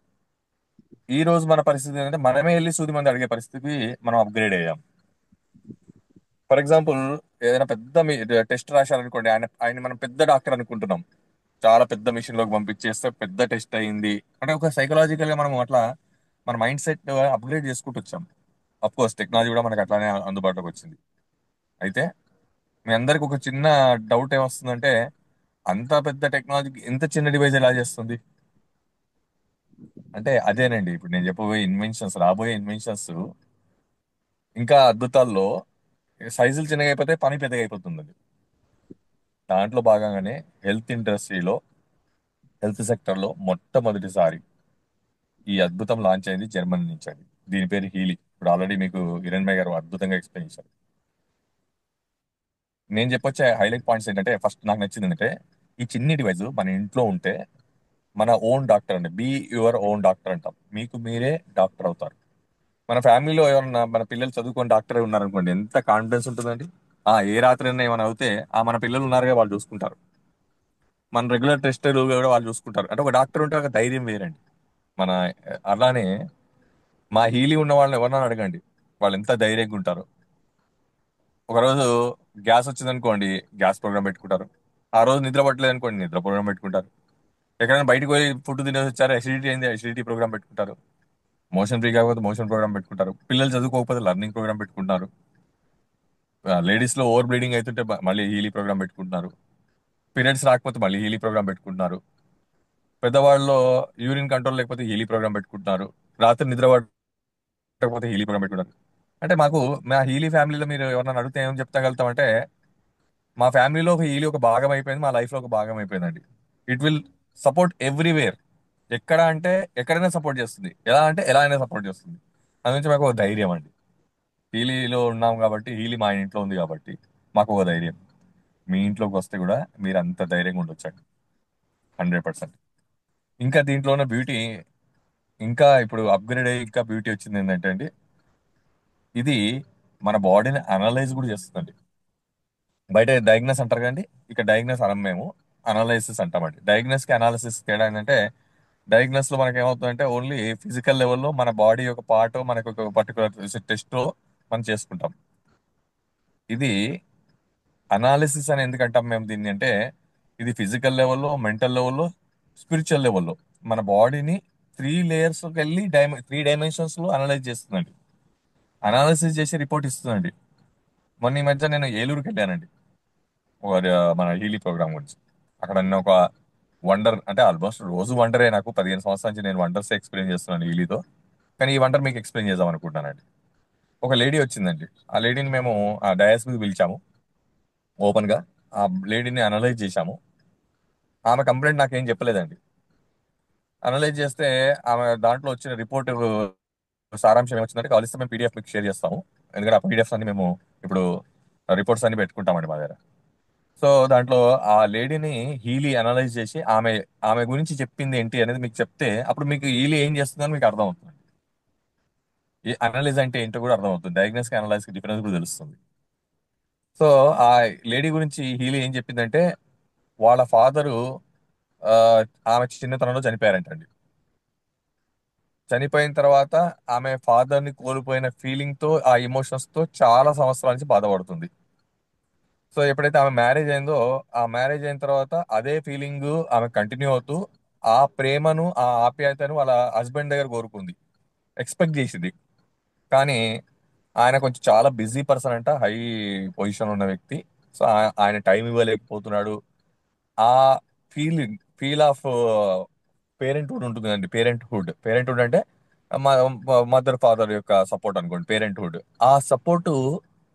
ఈ రోజు మన పరిస్థితి ఏంటంటే, మనమే వెళ్ళి సూది మంది అడిగే పరిస్థితికి మనం అప్గ్రేడ్ అయ్యాం. ఫర్ ఎగ్జాంపుల్, ఏదైనా పెద్ద టెస్ట్ రాశారనుకోండి, ఆయన ఆయన మనం పెద్ద డాక్టర్ అనుకుంటున్నాం. చాలా పెద్ద మిషన్ లోకి పంపించేస్తే పెద్ద టెస్ట్ అయింది అంటే, ఒక సైకలాజికల్ గా మనం అట్లా మన మైండ్ సెట్ అప్గ్రేడ్ చేసుకుంటూ వచ్చాం. అఫ్ కోర్స్ టెక్నాలజీ కూడా మనకు అట్లానే అందుబాటులోకి వచ్చింది. అయితే మీ అందరికి ఒక చిన్న డౌట్ ఏమొస్తుందంటే, అంత పెద్ద టెక్నాలజీకి ఇంత చిన్న డివైస్ ఎలా చేస్తుంది అంటే, అదేనండి ఇప్పుడు నేను చెప్పబోయే ఇన్వెన్షన్స్, రాబోయే ఇన్వెన్షన్స్ ఇంకా అద్భుతాల్లో. సైజులు చిన్నగా అయిపోతే పని పెద్దగా అయిపోతుంది. దాంట్లో భాగంగానే హెల్త్ ఇండస్ట్రీలో, హెల్త్ సెక్టర్ లో మొట్టమొదటిసారి ఈ అద్భుతం లాంచ్ అయింది జర్మనీ నుంచి అండి. దీని పేరు హీలీ. ఇప్పుడు ఆల్రెడీ మీకు హిరణ్మయ్య గారు అద్భుతంగా ఎక్స్ప్లెయిన్ చేశారు. నేను చెప్పొచ్చే హైలైట్ పాయింట్స్ ఏంటంటే, ఫస్ట్ నాకు నచ్చింది ఏంటంటే, ఈ చిన్ని డివైస్ మన ఇంట్లో ఉంటే మన ఓన్ డాక్టర్ అండి. బీ యువర్ ఓన్ డాక్టర్ అంటాం. మీకు మీరే డాక్టర్ అవుతారు. మన ఫ్యామిలీలో ఎవరన్నా మన పిల్లలు చదువుకొని డాక్టర్ ఉన్నారనుకోండి, ఎంత కాన్ఫిడెన్స్ ఉంటుందండి. ఏ రాత్రి అయినా ఏమైనా అవుతే మన పిల్లలు ఉన్నారుగా, వాళ్ళు చూసుకుంటారు. మన రెగ్యులర్ టెస్టులు కూడా వాళ్ళు చూసుకుంటారు. అంటే ఒక డాక్టర్ ఉంటే ఒక ధైర్యం వేరండి. మన అలానే మా హీలీ ఉన్న వాళ్ళని ఎవరన్నా అడగండి, వాళ్ళు ఎంత ధైర్యంగా ఉంటారు. ఒకరోజు గ్యాస్ వచ్చిందనుకోండి, గ్యాస్ ప్రోగ్రామ్ పెట్టుకుంటారు. ఆ రోజు నిద్ర పట్టలేదు అనుకోండి, నిద్ర ప్రోగ్రామ్ పెట్టుకుంటారు. ఎక్కడైనా బయటకు పోయి ఫుడ్ తినేసి వచ్చారు, అసిడిటీ అయింది, అసిడిటీ ప్రోగ్రామ్ పెట్టుకుంటారు. మోషన్ ఫ్రీ కాకపోతే మోషన్ ప్రోగ్రామ్ పెట్టుకుంటారు. పిల్లలు చదువుకోకపోతే లర్నింగ్ ప్రోగ్రామ్ పెట్టుకుంటారు. లేడీస్ లో ఓవర్ బ్లీడింగ్ అవుతుంటే మళ్ళీ హీలీ ప్రోగ్రామ్ పెట్టుకుంటున్నారు. పీరియడ్స్ రాకపోతే మళ్ళీ హీలీ ప్రోగ్రామ్ పెట్టుకుంటున్నారు. పెద్దవాళ్ళలో యూరిన్ కంట్రోల్ లేకపోతే హీలీ ప్రోగ్రామ్ పెట్టుకుంటున్నారు. రాత్రి నిద్ర పట్టకపోతే హీలీ ప్రోగ్రామ్ పెట్టుకుంటారు. అంటే మాకు, మా హీలీ ఫ్యామిలీలో మీరు ఎవరన్నా అడిగితే ఏం చెప్తాగలుగుతామంటే, మా ఫ్యామిలీలో ఒక హీలీ ఒక భాగం అయిపోయింది, మా లైఫ్ లో ఒక భాగం అయిపోయిందండి. It will support everywhere. ఎక్కడ అంటే ఎక్కడైనా సపోర్ట్ చేస్తుంది, ఎలా అంటే ఎలా అయినా సపోర్ట్ చేస్తుంది. అది నుంచి మాకు ఒక ధైర్యం అండి. హీలీలో ఉన్నాం కాబట్టి, హీలీ మా ఇంట్లో ఉంది కాబట్టి మాకు ఒక ధైర్యం. మీ ఇంట్లోకి వస్తే కూడా మీరు అంత ధైర్యంగా ఉండొచ్చండి. 100%. ఇంకా దీంట్లో ఉన్న బ్యూటీ, ఇంకా ఇప్పుడు అప్గ్రేడ్ అయ్యి ఇంకా బ్యూటీ వచ్చింది ఏంటంటే అండి, ఇది మన బాడీని అనలైజ్ కూడా చేస్తుందండి. బయట డయాగ్నోస్ అంటారు కదండి, ఇక డయాగ్నోస్ అనం మేము, అనలైసిస్ అంటామండి. డయాగ్నోస్ కి అనాలిసిస్ తేడా ఏంటంటే, డయాగ్నోస్ లో మనకి ఏమవుతుందంటే ఓన్లీ ఫిజికల్ లెవెల్లో మన బాడీ యొక్క పార్ట్ మనకు ఒక పర్టికులర్ టెస్ట్ లో మనం చేసుకుంటాం. ఇది అనాలిసిస్ అని ఎందుకు అంటాం మేము దీన్ని అంటే, ఇది ఫిజికల్ లెవెల్లో, మెంటల్ లెవెల్లో, స్పిరిచువల్ లెవెల్లో మన బాడీని 3 లేయర్స్కి వెళ్ళి 3 డైమెన్షన్స్ లో అనలైజ్ చేస్తుందండి. అనాలిసిస్ చేసి రిపోర్ట్ ఇస్తుందండి. మొన్న ఈ మధ్య నేను ఏలూరుకి వెళ్ళానండి, ఒక మన హీలీ ప్రోగ్రామ్ గురించి. అక్కడ నేను ఒక వండర్, అంటే ఆల్మోస్ట్ రోజు వండరే, నాకు 15 సంవత్సరాల నుంచి నేను వండర్స్ ఎక్స్ప్లెయిన్ చేస్తున్నాను హీలీతో. కానీ ఈ వండర్ మీకు ఎక్స్ప్లెయిన్ చేద్దాం అనుకుంటున్నానండి. ఒక లేడీ వచ్చిందండి. ఆ లేడీని మేము ఆ డయాస్ మీద పిలిచాము ఓపెన్ గా. ఆ లేడీని అనలైజ్ చేశాము. ఆమె కంప్లైంట్ నాకేం చెప్పలేదండి. అనలైజ్ చేస్తే ఆమె దాంట్లో వచ్చిన రిపోర్ట్ సారాంశం ఏమొచ్చిందంటే, కావాల్సి మేము పీడిఎఫ్ మీకు షేర్ చేస్తాము. ఎందుకంటే ఆ పీడిఎఫ్స్ అన్ని మేము ఇప్పుడు రిపోర్ట్స్ అన్ని పెట్టుకుంటామండి మా దగ్గర. సో దాంట్లో ఆ లేడీని హీలీ అనలైజ్ చేసి ఆమె ఆమె గురించి చెప్పింది ఏంటి అనేది మీకు చెప్తే, అప్పుడు మీకు హీలీ ఏం చేస్తుందని మీకు అర్థం అవుతుంది. ఈ అనలైజ్ అంటే ఏంటో కూడా అర్థం అవుతుంది. డయాగ్నోస్ కి అనలైజ్ కి డిఫరెన్స్ కూడా తెలుస్తుంది. సో ఆ లేడీ గురించి హీలీ ఏం చెప్పిందంటే, వాళ్ళ ఫాదరు ఆమె చిన్నతనంలో చనిపోయారంటండి. చనిపోయిన తర్వాత ఆమె ఫాదర్ ని కోల్పోయిన ఫీలింగ్ తో, ఆ ఎమోషన్స్ తో చాలా సంవత్సరాల నుంచి బాధపడుతుంది. సో ఎప్పుడైతే ఆమె మ్యారేజ్ అయిందో, ఆ మ్యారేజ్ అయిన తర్వాత అదే ఫీలింగ్ ఆమె కంటిన్యూ అవుతూ, ఆ ప్రేమను, ఆ ఆప్యాయతను వాళ్ళ హస్బెండ్ దగ్గర కోరుకుంది, ఎక్స్పెక్ట్ చేసింది. కానీ ఆయన కొంచెం చాలా బిజీ పర్సన్ అంట, హై పొజిషన్ ఉన్న వ్యక్తి. సో ఆయన టైం ఇవ్వలేకపోతున్నాడు. ఆ ఫీల్ ఆఫ్ పేరెంట్హుడ్ ఉంటుంది కదండి. పేరెంట్హుడ్ అంటే మదర్ ఫాదర్ యొక్క సపోర్ట్ అనుకోండి, పేరెంట్హుడ్. ఆ సపోర్ట్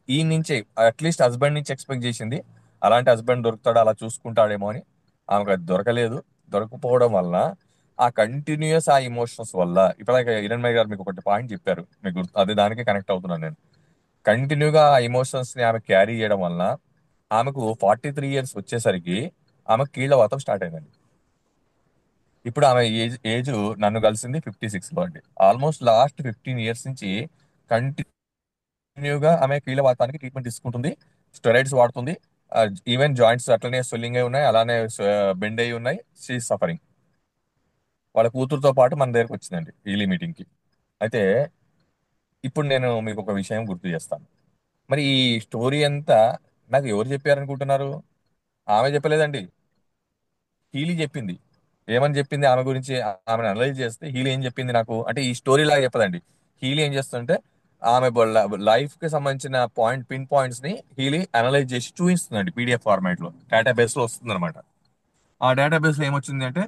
ఈ నుంచే, అట్లీస్ట్ హస్బెండ్ నుంచి ఎక్స్పెక్ట్ చేసింది. అలాంటి హస్బెండ్ దొరుకుతాడు, అలా చూసుకుంటాడేమో అని. ఆమెకు అది దొరకలేదు. దొరకపోవడం వల్ల, ఆ కంటిన్యూస్ ఆ ఇమోషన్స్ వల్ల, ఇప్పుడు హిరణ్ గారు మీకు ఒకటి పాయింట్ చెప్పారు, మీకు అదే దానికి కనెక్ట్ అవుతున్నాను నేను. కంటిన్యూగా ఆ ఎమోషన్స్ ని ఆమె క్యారీ చేయడం వల్ల, ఆమెకు 43 years వచ్చేసరికి ఆమె కీళ్ళ వాతం స్టార్ట్ అయిందండి. ఇప్పుడు ఆమె ఏజ్ ఏజ్ నన్ను కలిసింది 56 లో అండి. ఆల్మోస్ట్ లాస్ట్ 15 years నుంచి కంటిన్యూగా ఆమె కీళ్ళ వాతానికి ట్రీట్మెంట్ తీసుకుంటుంది. స్టెరాయిడ్స్ వాడుతుంది. ఈవెన్ జాయింట్స్ అట్లనే స్వెల్లింగ్ అయి ఉన్నాయి, అలానే బెండ్ అయి ఉన్నాయి. She suffering. వాళ్ళ కూతురుతో పాటు మన దగ్గరకు వచ్చిందండి ఈలీ మీటింగ్ కి. అయితే ఇప్పుడు నేను మీకు ఒక విషయం గుర్తు చేస్తాను. మరి ఈ స్టోరీ అంతా నాకు ఎవరు చెప్పారనుకుంటున్నారు? ఆమె చెప్పలేదండి, హీలీ చెప్పింది. ఏమని చెప్పింది ఆమె గురించి? ఆమెను అనలైజ్ చేస్తే హీలీ ఏం చెప్పింది నాకు అంటే, ఈ స్టోరీ లాగా చెప్పదండి. హీలీ ఏం చేస్తుంటే, ఆమె లైఫ్ కి సంబంధించిన పిన్ పాయింట్స్ ని హీలీ అనలైజ్ చేసి చూపిస్తుందండి, పీడిఎఫ్ ఫార్మాట్ లో, డేటాబేస్ లో వస్తుంది అనమాట. ఆ డేటాబేస్ లో ఏమొచ్చింది అంటే,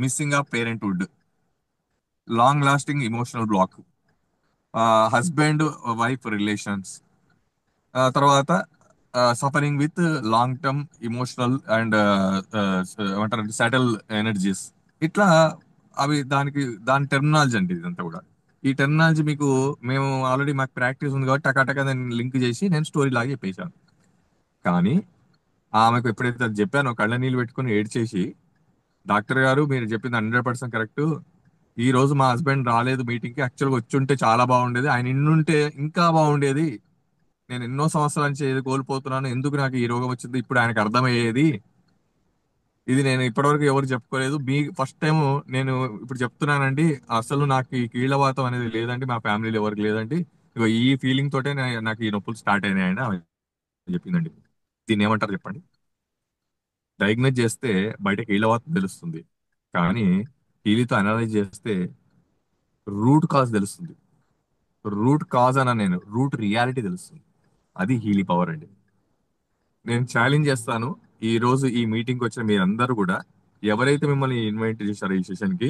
missing of parenthood, long lasting emotional block, husband wife relations, తర్వాత suffering with long term emotional and ఏమంటారు, సెటిల్ ఎనర్జీస్. ఇట్లా అవి దాని టెర్మినాలజీ అండి ఇదంతా కూడా. ఈ టెర్మినాలజీ మీకు, మేము ఆల్రెడీ మాకు ప్రాక్టీస్ ఉంది కాబట్టి టకాటకా నేను లింక్ చేసి నేను స్టోరీ లాగా చెప్పేశాను. కానీ ఆమెకు ఎప్పుడైతే అది చెప్పానో, కళ్ళ నీళ్ళు పెట్టుకుని ఏడ్చేసి, డాక్టర్ గారు మీరు చెప్పింది 100% కరెక్ట్. ఈ రోజు మా హస్బెండ్ రాలేదు మీటింగ్ కి, యాక్చువల్గా వచ్చి ఉంటే చాలా బాగుండేది, ఆయన ఇన్నుంటే ఇంకా బాగుండేది. నేను ఎన్నో సంవత్సరాల నుంచి ఏది కోల్పోతున్నాను, ఎందుకు నాకు ఈ రోగం వచ్చింది, ఇప్పుడు ఆయనకు అర్థమయ్యేది. ఇది నేను ఇప్పటివరకు ఎవరు చెప్పుకోలేదు, మీ ఫస్ట్ టైం నేను ఇప్పుడు చెప్తున్నానండి. అసలు నాకు ఈ కీళ్ళవాతం అనేది లేదండి, మా ఫ్యామిలీలో ఎవరికి లేదండి. ఇగో ఈ ఫీలింగ్ తోటే నాకు ఈ నొప్పులు స్టార్ట్ అయినాయండి ఆమె చెప్పిందండి. దీన్ని ఏమంటారు చెప్పండి? డయాగ్నోజ్ చేస్తే బయట కీళ్ళవాతం తెలుస్తుంది, కానీ కీలితో అనలైజ్ చేస్తే రూట్ కాజ్ తెలుస్తుంది. రూట్ కాజ్ అన్న, నేను రూట్ రియాలిటీ తెలుస్తుంది. అది హీలీ పవర్ అండి. నేను ఛాలెంజ్ చేస్తాను, ఈ రోజు ఈ మీటింగ్ వచ్చిన మీరందరూ కూడా, ఎవరైతే మిమ్మల్ని ఇన్వైట్ చేశారో ఈ సెషన్ కి,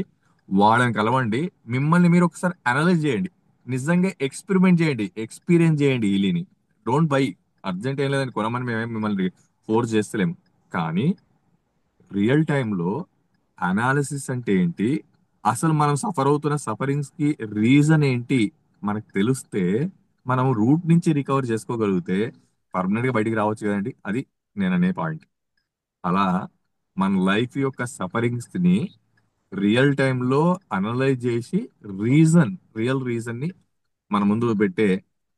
వాళ్ళని కలవండి. మిమ్మల్ని మీరు ఒకసారి అనలైజ్ చేయండి. నిజంగా ఎక్స్పెరిమెంట్ చేయండి, ఎక్స్పీరియన్స్ చేయండి హీలీని. Don't by. అర్జెంట్ ఏం లేదని కొనమని మేమేం మిమ్మల్ని ఫోర్స్ చేస్తలేము. కానీ రియల్ టైంలో అనాలిసిస్ అంటే ఏంటి, అసలు మనం సఫర్ అవుతున్న సఫరింగ్స్ కి రీజన్ ఏంటి మనకు తెలిస్తే, మనం రూట్ నుంచి రికవర్ చేసుకోగలిగితే పర్మనెంట్ గా బయటికి రావచ్చు కదండి. అది నేను అనే పాయింట్. అలా మన లైఫ్ యొక్క సఫరింగ్స్ ని రియల్ టైంలో అనలైజ్ చేసి రియల్ రీజన్ ని మన ముందు పెట్టే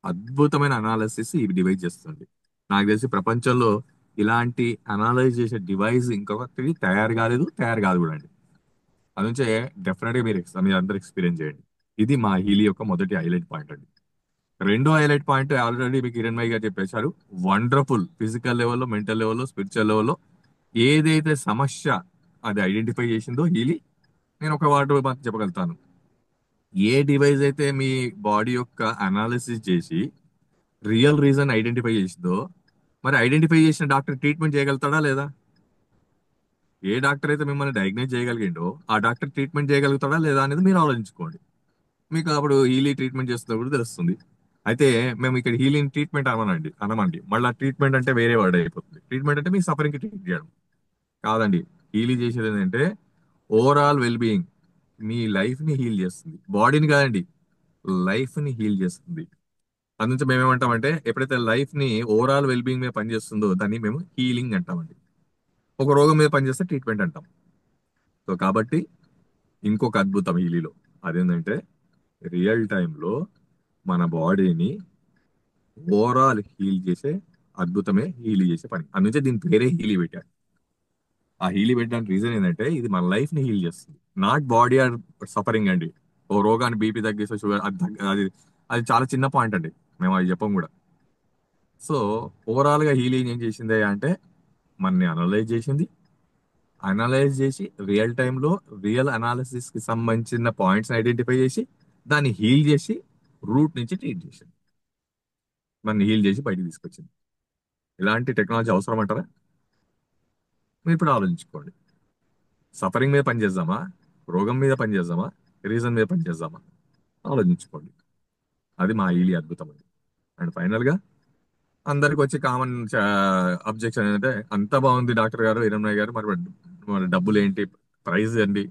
అద్భుతమైన అనాలిసిస్ ఈ డివైస్ చేస్తుంది. నాకు తెలిసి ప్రపంచంలో ఇలాంటి అనలైజ్ చేసే డివైస్ ఇంకొకటి తయారు కాలేదు, తయారు కాదు కూడా అండి. అది నుంచే డెఫినెట్ గా మీరు అందరు ఎక్స్పీరియన్స్ చేయండి. ఇది మా హీలీ యొక్క మొదటి హైలైట్ పాయింట్ అండి. రెండో హైలైట్ పాయింట్ ఆల్రెడీ మీకు కిరణ్ మై గారు చెప్పేశారు. వండర్ఫుల్ ఫిజికల్ లెవెల్లో, మెంటల్ లెవెల్లో, స్పిరిచువల్ లెవెల్లో ఏదైతే సమస్య అది ఐడెంటిఫై చేసిందో హీలీ, నేను ఒక వాటి మాత్రం చెప్పగలుగుతాను. ఏ డివైస్ అయితే మీ బాడీ యొక్క అనాలిసిస్ చేసి రియల్ రీజన్ ఐడెంటిఫై చేసిందో, మరి ఐడెంటిఫై చేసిన డాక్టర్ ట్రీట్మెంట్ చేయగలుగుతాడా లేదా? ఏ డాక్టర్ అయితే మిమ్మల్ని డయాగ్నైజ్ చేయగలిగిండో ఆ డాక్టర్ ట్రీట్మెంట్ చేయగలుగుతాడా లేదా అనేది మీరు ఆలోచించుకోండి. మీకు అప్పుడు హీలీ ట్రీట్మెంట్ చేస్తున్నప్పుడు తెలుస్తుంది. అయితే మేము ఇక్కడ హీలింగ్ ట్రీట్మెంట్ అనమండి. మళ్ళీ ట్రీట్మెంట్ అంటే వేరే వర్డ్ అయిపోతుంది. ట్రీట్మెంట్ అంటే మీ సఫరింగ్ కి ట్రీట్ చేయడం కాదండి. హీలీ చేసేది ఏంటంటే ఓవరాల్ వెల్ బీయింగ్, మీ లైఫ్ ని హీల్ చేస్తుంది. బాడీని కాదండి, లైఫ్ ని హీల్ చేస్తుంది. అందుకే మేము ఏమంటామంటే, ఎప్పుడైతే లైఫ్ ని ఓవరాల్ వెల్ బీయింగ్ మీద పనిచేస్తుందో దాన్ని మేము హీలింగ్ అంటామండి. ఒక రోగం మీద పనిచేస్తే ట్రీట్మెంట్ అంటాం. సో కాబట్టి ఇంకొక అద్భుతం హీలీలో అదేంటంటే, రియల్ టైంలో మన బాడీని ఓవరాల్ హీల్ చేసే అద్భుతమే హీల్ చేసే పని. అందుకే దీని పేరే హీలీ పెట్టారు. ఆ హీలీ పెట్టడానికి రీజన్ ఏంటంటే, ఇది మన లైఫ్ ని హీల్ చేస్తుంది. నాట్ బాడీ ఆర్ సఫరింగ్ అండి. ఓ రోగాన్ని బీపీ తగ్గిస్తే షుగర్ అది అది చాలా చిన్న పాయింట్ అండి. మేము అది చెప్పం కూడా. సో ఓవరాల్ గా హీలింగ్ ఏం చేసింది అంటే, మనని అనలైజ్ చేసింది. అనలైజ్ చేసి రియల్ టైంలో రియల్ అనాలిసిస్ కి సంబంధించిన పాయింట్స్ ఐడెంటిఫై చేసి దాన్ని హీల్ చేసి రూట్ నుంచి ట్రీట్ చేసింది. మన హీల్ చేసి బయటికి తీసుకొచ్చింది. ఇలాంటి టెక్నాలజీ అవసరం అంటారా? మీరు ఇప్పుడు ఆలోచించుకోండి. సఫరింగ్ మీద పని చేద్దామా, రోగం మీద పని చేద్దామా, రీజన్ మీద పని చేద్దామా? ఆలోచించుకోండి. అది మా ఈలి అద్భుతం అండి. అండ్ ఫైనల్ గా అందరికి వచ్చే కామన్ అబ్జెక్షన్ ఏంటంటే, అంతా బాగుంది డాక్టర్ గారు, హిరణ్మయ్య గారు, మరి మరి డబ్బులు ఏంటి, ప్రైస్ అండి.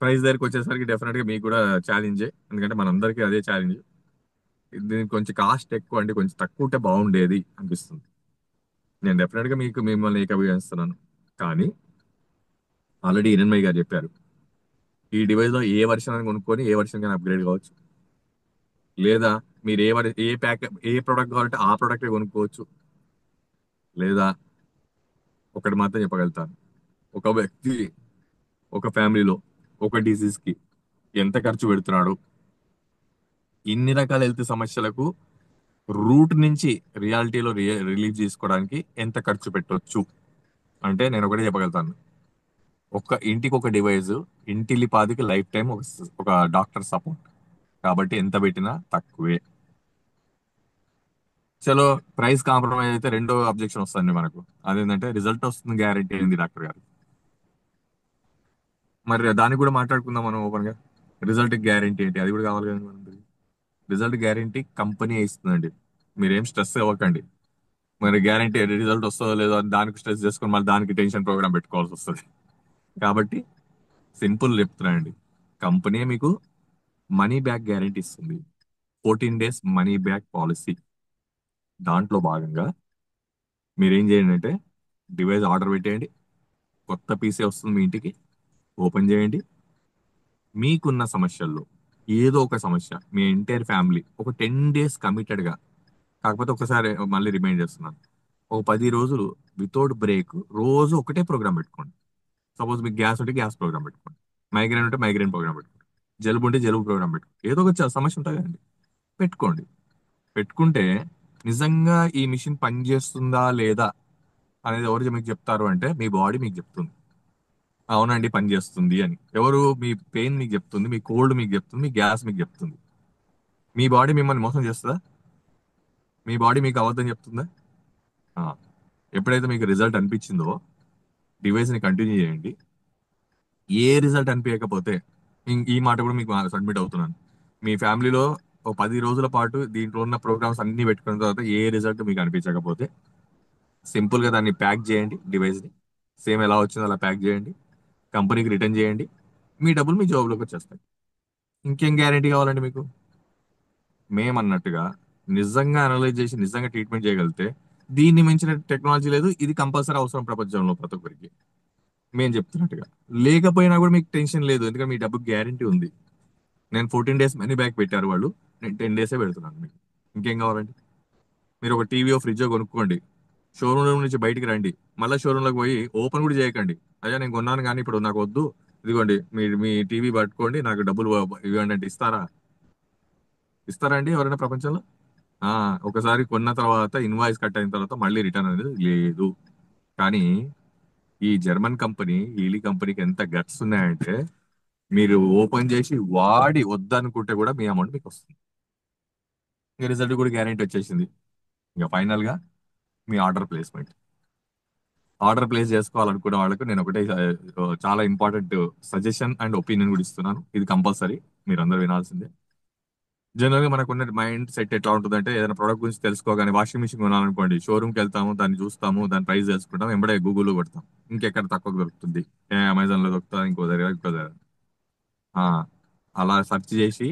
ప్రైస్ దగ్గరికి వచ్చేసరికి డెఫినెట్ గా మీకు కూడా ఛాలెంజే, ఎందుకంటే మనందరికీ అదే ఛాలెంజ్. దీనికి కొంచెం కాస్ట్ ఎక్కువ అండి, కొంచెం తక్కువ ఉంటే బాగుండేది అనిపిస్తుంది. నేను డెఫినెట్ గా మిమ్మల్ని ఏకీభవిస్తున్నాను. కానీ ఆల్రెడీ హిరణ్మయ్య గారు చెప్పారు, ఈ డివైస్ లో ఏ వర్షన్ అని కొనుక్కొని ఏ వర్షన్ కానీ అప్గ్రేడ్ కావచ్చు. లేదా మీరు ఏ ప్యాక్ ఏ ప్రోడక్ట్ కావాలంటే ఆ ప్రోడక్ట్ కొనుక్కోవచ్చు. లేదా ఒకటి మాత్రం చెప్పగలుగుతాను, ఒక వ్యక్తి ఒక ఫ్యామిలీలో ఒక డిసీజ్ కి ఎంత ఖర్చు పెడుతున్నాడు, ఇన్ని రకాల హెల్త్ సమస్యలకు రూట్ నుంచి రియాలిటీలో రిలీవ్ చేసుకోవడానికి ఎంత ఖర్చు పెట్టొచ్చు అంటే నేను ఒకటే చెప్పగలుగుతాను. ఒక ఇంటికి ఒక డివైస్, ఇంటిల్లిపాదికి లైఫ్ టైం ఒక డాక్టర్ సపోర్ట్. కాబట్టి ఎంత పెట్టినా తక్కువే. చలో, ప్రైస్ కాంప్రమైజ్ అయితే రెండో అబ్జెక్షన్ వస్తుంది మనకు. అదేంటంటే, రిజల్ట్ వస్తుంది గ్యారెంటీ అయింది డాక్టర్ గారు. మరి దానికి కూడా మాట్లాడుకుందాం మనం ఓపెన్ గా. రిజల్ట్ గ్యారెంటీ ఏంటి, అది కూడా కావాలి కదండి మనకి. రిజల్ట్ గ్యారెంటీ కంపెనీ ఇస్తుందండి. మీరేం స్ట్రెస్ అవ్వకండి. మరి గ్యారెంటీ రిజల్ట్ వస్తుందో లేదో అని దానికి స్ట్రెస్ చేసుకొని మళ్ళీ దానికి టెన్షన్ ప్రోగ్రామ్ పెట్టుకోవాల్సి వస్తుంది. కాబట్టి సింపుల్ చెప్తున్నానండి, కంపెనీ మీకు మనీ బ్యాక్ గ్యారెంటీ ఇస్తుంది. 14 days మనీ బ్యాక్ పాలసీ. దాంట్లో భాగంగా మీరేం చేయండి అంటే, డివైస్ ఆర్డర్ పెట్టేయండి. కొత్త పీసీ వస్తుంది మీ ఇంటికి. ఓపెన్ చేయండి. మీకున్న సమస్యల్లో ఏదో ఒక సమస్య, మీ ఎంటైర్ ఫ్యామిలీ ఒక 10 days కమిటెడ్ గా, కాకపోతే ఒకసారి మళ్ళీ రిమైండ్ చేస్తున్నాను, ఒక 10 రోజులు వితౌట్ బ్రేక్ రోజు ఒకటే ప్రోగ్రామ్ పెట్టుకోండి. సపోజ్ మీకు గ్యాస్ ఉంటే గ్యాస్ ప్రోగ్రామ్ పెట్టుకోండి, మైగ్రేన్ ఉంటే మైగ్రేన్ ప్రోగ్రామ్ పెట్టుకోండి, జలుబు ఉంటే జలుబు ప్రోగ్రామ్ పెట్టుకోండి. ఏదో ఒక సమస్య ఉంటుంది కదండి, పెట్టుకోండి. పెట్టుకుంటే నిజంగా ఈ మిషన్ పనిచేస్తుందా లేదా అనేది ఎవరు మీకు చెప్తారు అంటే, మీ బాడీ మీకు చెప్తుంది. అవునండి పనిచేస్తుంది అని. ఎవరు? మీ పెయిన్ మీకు చెప్తుంది, మీ కోల్డ్ మీకు చెప్తుంది, మీ గ్యాస్ మీకు చెప్తుంది. మీ బాడీ మిమ్మల్ని మోసం చేస్తుందా? మీ బాడీ మీకు అబద్ధం చెప్తుందా? ఆ. ఎప్పుడైతే మీకు రిజల్ట్ అనిపించిందో డివైస్ ని కంటిన్యూ చేయండి. ఏ రిజల్ట్ అనిపించకపోతే, ఈ మాట కూడా మీకు సబ్మిట్ అవుతున్నాను, మీ ఫ్యామిలీలో ఒక 10 రోజుల పాటు దీంట్లో ఉన్న ప్రోగ్రామ్స్ అన్ని పెట్టుకున్న తర్వాత ఏ రిజల్ట్ మీకు అనిపించకపోతే, సింపుల్ గా దాన్ని ప్యాక్ చేయండి. డివైస్ ని సేమ్ ఎలా వచ్చిందో అలా ప్యాక్ చేయండి. కంపెనీకి రిటర్న్ చేయండి. మీ డబ్బులు మీ జాబ్లోకి వచ్చేస్తాయి. ఇంకేం గ్యారెంటీ కావాలండి మీకు? మేమన్నట్టుగా నిజంగా అనలైజ్ చేసి నిజంగా ట్రీట్మెంట్ చేయగలిగితే దీన్ని మించిన టెక్నాలజీ లేదు. ఇది కంపల్సరీ అవసరం ప్రపంచంలో ప్రతి ఒక్కరికి. మేము చెప్తున్నట్టుగా లేకపోయినా కూడా మీకు టెన్షన్ లేదు, ఎందుకంటే మీ డబ్బుకి గ్యారెంటీ ఉంది. నేను 14 డేస్ మనీ బ్యాక్ పెట్టారు వాళ్ళు, నేను 10 డేసే పెడుతున్నాను మీకు. ఇంకేం కావాలండి? మీరు ఒక టీవీయో ఫ్రిడ్జో కొనుక్కోండి, షోరూమ్ నుంచి బయటికి రండి, మళ్ళీ షోరూంలోకి పోయి ఓపెన్ కూడా చేయకండి. అయ్యా నేను కొన్నాను కానీ ఇప్పుడు నాకు వద్దు, ఇదిగోండి మీ మీ టీవీ పట్టుకోండి, నాకు డబ్బులు ఇవ్వండి అంటే ఇస్తారా? ఇస్తారా అండి ఎవరైనా ప్రపంచంలో? ఆ, ఒకసారి కొన్న తర్వాత ఇన్వాయిస్ కట్ అయిన తర్వాత మళ్ళీ రిటర్న్ అనేది లేదు. కానీ ఈ జర్మన్ కంపెనీ ఈలీ కంపెనీకి ఎంత గట్స్ ఉన్నాయంటే మీరు ఓపెన్ చేసి వాడి వద్దనుకుంటే కూడా మీ అమౌంట్ మీకు వస్తుంది. ఇంకా రిజల్ట్ కూడా గ్యారెంటీ వచ్చేసింది. ఇంకా ఫైనల్ గా మీ ఆర్డర్ ప్లేస్ చేసుకోవాలనుకునే వాళ్ళకు నేను ఒకటే చాలా ఇంపార్టెంట్ సజెషన్ అండ్ ఒపీనియన్ కూడా ఇస్తున్నాను. ఇది కంపల్సరీ మీరు అందరూ వినాల్సిందే. జనరల్ గా మనకున్న మైండ్ సెట్ ఎట్లా ఉంటుందంటే ఏదైనా ప్రోడక్ట్ గురించి తెలుసుకోగానే వాషింగ్ మిషన్ కొనాలనుకోండి, షోరూమ్కి వెళ్తాము, దాన్ని చూస్తాము, దాని ప్రైస్ తెలుసుకుంటాం, వెంబడే గూగుల్లో కొడతాం ఇంకెక్కడ తక్కువ దొరుకుతుంది, అమెజాన్ లో దొరుకుతా, ఇంకో దగ్గర ఇంకో దగ్గర. ఆ, అలా సెర్చ్ చేసి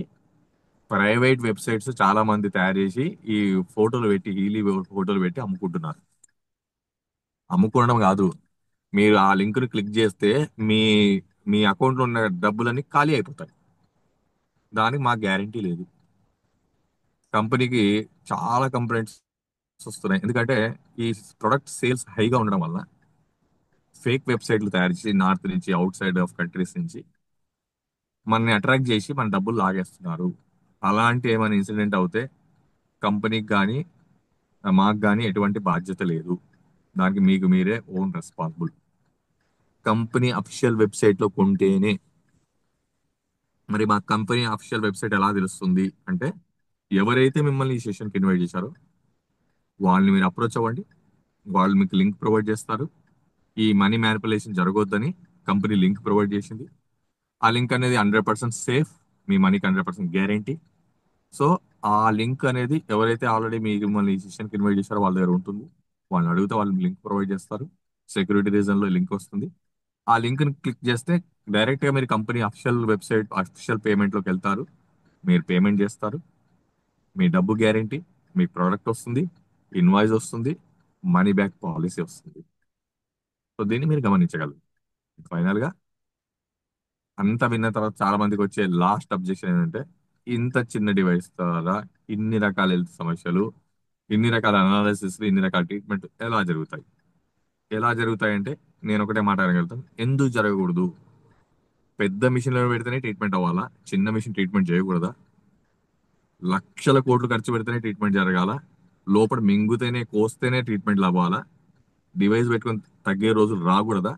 ప్రైవేట్ వెబ్సైట్స్ చాలా మంది తయారు చేసి ఈ ఫోటోలు పెట్టి హీలీ ఫోటోలు పెట్టి అమ్ముకుంటున్నారు. అమ్ముకోవడం కాదు, మీరు ఆ లింక్ ని క్లిక్ చేస్తే మీ మీ అకౌంట్ లో ఉన్న డబ్బులన్నీ ఖాళీ అయిపోతాయి. దానికి మాకు గ్యారంటీ లేదు. కంపెనీకి చాలా కంప్లైంట్స్ వస్తున్నాయి, ఎందుకంటే ఈ ప్రొడక్ట్ సేల్స్ హైగా ఉండడం వల్ల ఫేక్ వెబ్సైట్లు తయారు చేసి నార్త్ నుంచి, అవుట్ సైడ్ ఆఫ్ కంట్రీస్ నుంచి మనని అట్రాక్ట్ చేసి మన డబ్బులు లాగేస్తున్నారు. అలాంటి ఏమైనా ఇన్సిడెంట్ అవుతే కంపెనీకి కానీ మాకు కానీ ఎటువంటి బాధ్యత లేదు. దానికి మీకు మీరే own responsible. Company official website లో కొంటేనే. మరి మా కంపెనీ అఫీషియల్ వెబ్సైట్ ఎలా తెలుస్తుంది అంటే, ఎవరైతే మిమ్మల్ని ఈ సెషన్కి ఇన్వైట్ చేశారో వాళ్ళని మీరు అప్రోచ్ అవ్వండి, వాళ్ళు మీకు లింక్ ప్రొవైడ్ చేస్తారు. ఈ మనీ మ్యానిపులేషన్ జరగొద్దని కంపెనీ లింక్ ప్రొవైడ్ చేసింది. ఆ లింక్ అనేది 100% సేఫ్, మీ మనీకి 100% గ్యారంటీ. సో ఆ లింక్ అనేది ఎవరైతే ఆల్రెడీ మిమ్మల్ని ఈ సెషన్కి ఇన్వైట్ చేశారో వాళ్ళ దగ్గర ఉంటుంది. వాళ్ళని అడిగితే వాళ్ళు లింక్ ప్రొవైడ్ చేస్తారు. సెక్యూరిటీ రీజన్ లో లింక్ వస్తుంది. ఆ లింక్ ని క్లిక్ చేస్తే డైరెక్ట్ గా మీరు company official website official payment లోకి వెళ్తారు. మీరు పేమెంట్ చేస్తారు, మీ డబ్బు గ్యారంటీ, మీ ప్రోడక్ట్ వస్తుంది, ఇన్వాయిస్ వస్తుంది, మనీ బ్యాక్ పాలసీ వస్తుంది. సో దీన్ని మీరు గమనించగలరు. ఫైనల్ గా అంతా విన్న తర్వాత చాలా మందికి వచ్చే లాస్ట్ అబ్జెక్షన్ ఏంటంటే, ఇంత చిన్న డివైస్ ద్వారా ఇన్ని రకాల హెల్త్ సమస్యలు, ఇన్ని రకాల అనాలిసిస్, ఇన్ని రకాల ట్రీట్మెంట్ ఎలా జరుగుతాయి? ఎలా జరుగుతాయి అంటే నేను ఒకటే మాట అనగలుగుతాను, ఎందుకు జరగకూడదు? పెద్ద మిషన్లను పెడితేనే ట్రీట్మెంట్ అవ్వాలా? చిన్న మిషన్ ట్రీట్మెంట్ చేయకూడదా? లక్షల కోట్లు ఖర్చు పెడితేనే ట్రీట్మెంట్ జరగాల? లోపల మింగుతేనే కోస్తేనే ట్రీట్మెంట్ అవ్వాలా? డివైస్ పెట్టుకొని తగ్గే రోజులు రాకూడదా?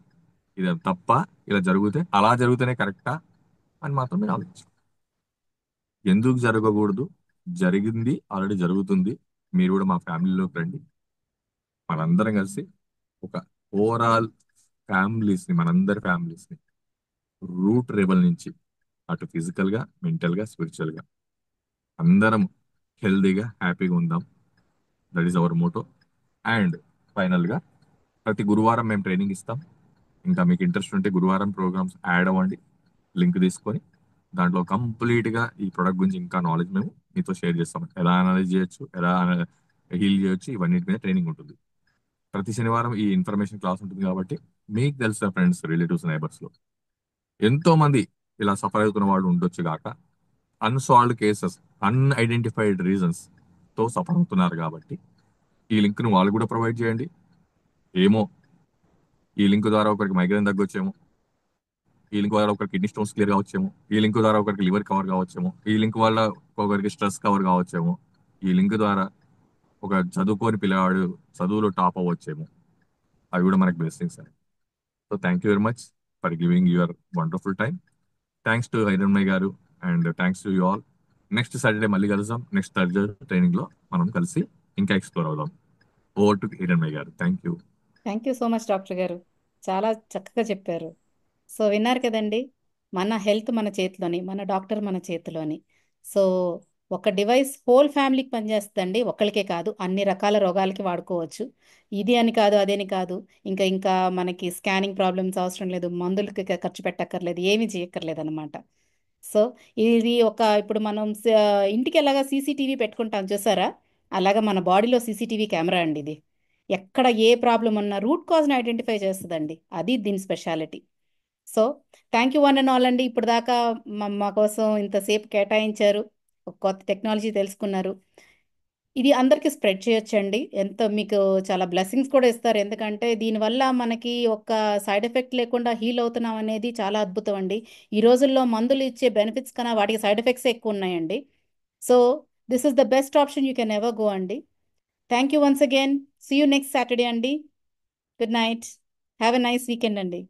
ఇది తప్ప? ఇలా జరిగితే అలా జరిగితేనే కరెక్టా అని మాత్రం మీరు ఆలోచించాలి. ఎందుకు జరగకూడదు? జరిగింది, ఆల్రెడీ జరుగుతుంది. మీరు కూడా మా ఫ్యామిలీలోకి రండి. మనందరం కలిసి ఒక ఓవరాల్ ఫ్యామిలీస్ ని, మనందరి ఫ్యామిలీస్ ని రూట్ లెవెల్ నుంచి, అటు ఫిజికల్ గా, మెంటల్ గా, స్పిరిచువల్ గా అందరం హెల్దీగా హ్యాపీగా ఉందాం. That is our motto. And final గా ప్రతి గురువారం మేము ట్రైనింగ్ ఇస్తాం. ఇంకా మీకు ఇంట్రెస్ట్ ఉంటే గురువారం ప్రోగ్రామ్స్ యాడ్ అవ్వండి, లింక్ తీసుకొని. దాంట్లో కంప్లీట్ గా ఈ ప్రొడక్ట్ గురించి ఇంకా నాలెడ్జ్ మేము మీతో షేర్ చేస్తాం. ఎలా అనలైజ్ చేయొచ్చు, ఎలా హీల్ చేయొచ్చు, ఇవన్నీ మీద ట్రైనింగ్ ఉంటుంది. ప్రతి శనివారం ఈ ఇన్ఫర్మేషన్ క్లాస్ ఉంటుంది కాబట్టి మీకు తెలిసిన ఫ్రెండ్స్, రిలేటివ్స్, నైబర్స్ లో ఎంతో మంది ఇలా సఫర్ అవుతున్న వాళ్ళు ఉండొచ్చు గాక. అన్సాల్వ్డ్ కేసెస్, అన్ఐడెంటిఫైడ్ రీజన్స్ తో సఫర్ అవుతున్నారు కాబట్టి ఈ లింక్ ను వాళ్ళు కూడా ప్రొవైడ్ చేయండి. ఏమో, ఈ లింక్ ద్వారా ఒకరికి మైగ్రేన్ తగ్గొచ్చేమో, ఈ లింక్ ద్వారా ఒకరికి కిడ్నీ స్టోన్స్ క్లియర్ కావచ్చేమో, ఈ లింక్ ద్వారా ఒకరికి లివర్ కవర్ కావచ్చేమో, ఈ లింక్ వల్ల ఒకరికి స్ట్రెస్ కవర్ కావచ్చేమో, ఈ లింక్ ద్వారా ఒక చదువుకోని పిల్లవాడు చదువులో టాప్ అవ్వచ్చేమో. అవి కూడా మనకి blessings. So thank you very much for giving your wonderful time. Thanks to Iranmayya గారు and thanks to you all. Next Saturday మళ్ళీ కలుద్దాం. నెక్స్ట్ థర్స్డే ట్రైనింగ్ లో మనం కలిసి ఇంకా ఎక్స్ప్లోర్ అవుదాం. ఓవర్ టు హిరణ్మయ్య గారు. Thank you. Thank you so much doctor గారు, చాలా చక్కగా చెప్పారు. సో విన్నారు కదండి, మన హెల్త్ మన చేతిలోని, మన డాక్టర్ మన చేతిలోని. సో ఒక డివైస్ హోల్ ఫ్యామిలీకి పనిచేస్తుందండి, ఒక్కరికే కాదు, అన్ని రకాల రోగాలకి వాడుకోవచ్చు. ఇది అని కాదు, అదేని కాదు, ఇంకా మనకి స్కానింగ్ ప్రాబ్లమ్స్ అవసరం లేదు, మందులకి ఖర్చు పెట్టక్కర్లేదు, ఏమీ చేయక్కర్లేదు అనమాట. సో ఇది ఇప్పుడు మనం ఇంటికి ఎలాగా సీసీటీవీ పెట్టుకుంటాం చూసారా, అలాగా మన బాడీలో సీసీటీవీ కెమెరా అండి ఇది. ఎక్కడ ఏ ప్రాబ్లం ఉన్నా రూట్ కాజ్ని ఐడెంటిఫై చేస్తుందండి, అది దీని speciality. So thank you one and all అండి, ఇప్పుడు దాకా మా కోసం ఇంతసేపు కేటాయించారు, ఒక కొత్త టెక్నాలజీ తెలుసుకున్నారు. ఇది అందరికీ స్ప్రెడ్ చేయొచ్చండి, ఎంత మీకు చాలా బ్లెస్సింగ్స్ కూడా ఇస్తారు, ఎందుకంటే దీనివల్ల మనకి ఒక సైడ్ ఎఫెక్ట్ లేకుండా హీల్ అవుతున్నాం అనేది చాలా అద్భుతం అండి. ఈ రోజుల్లో మందులు ఇచ్చే బెనిఫిట్స్ కన్నా వాటికి సైడ్ ఎఫెక్ట్స్ ఎక్కువ ఉన్నాయండి. So this is the best option you can ever go అండి. Thank you once again. See you next Saturday అండి. Good night. Have a nice weekend అండి.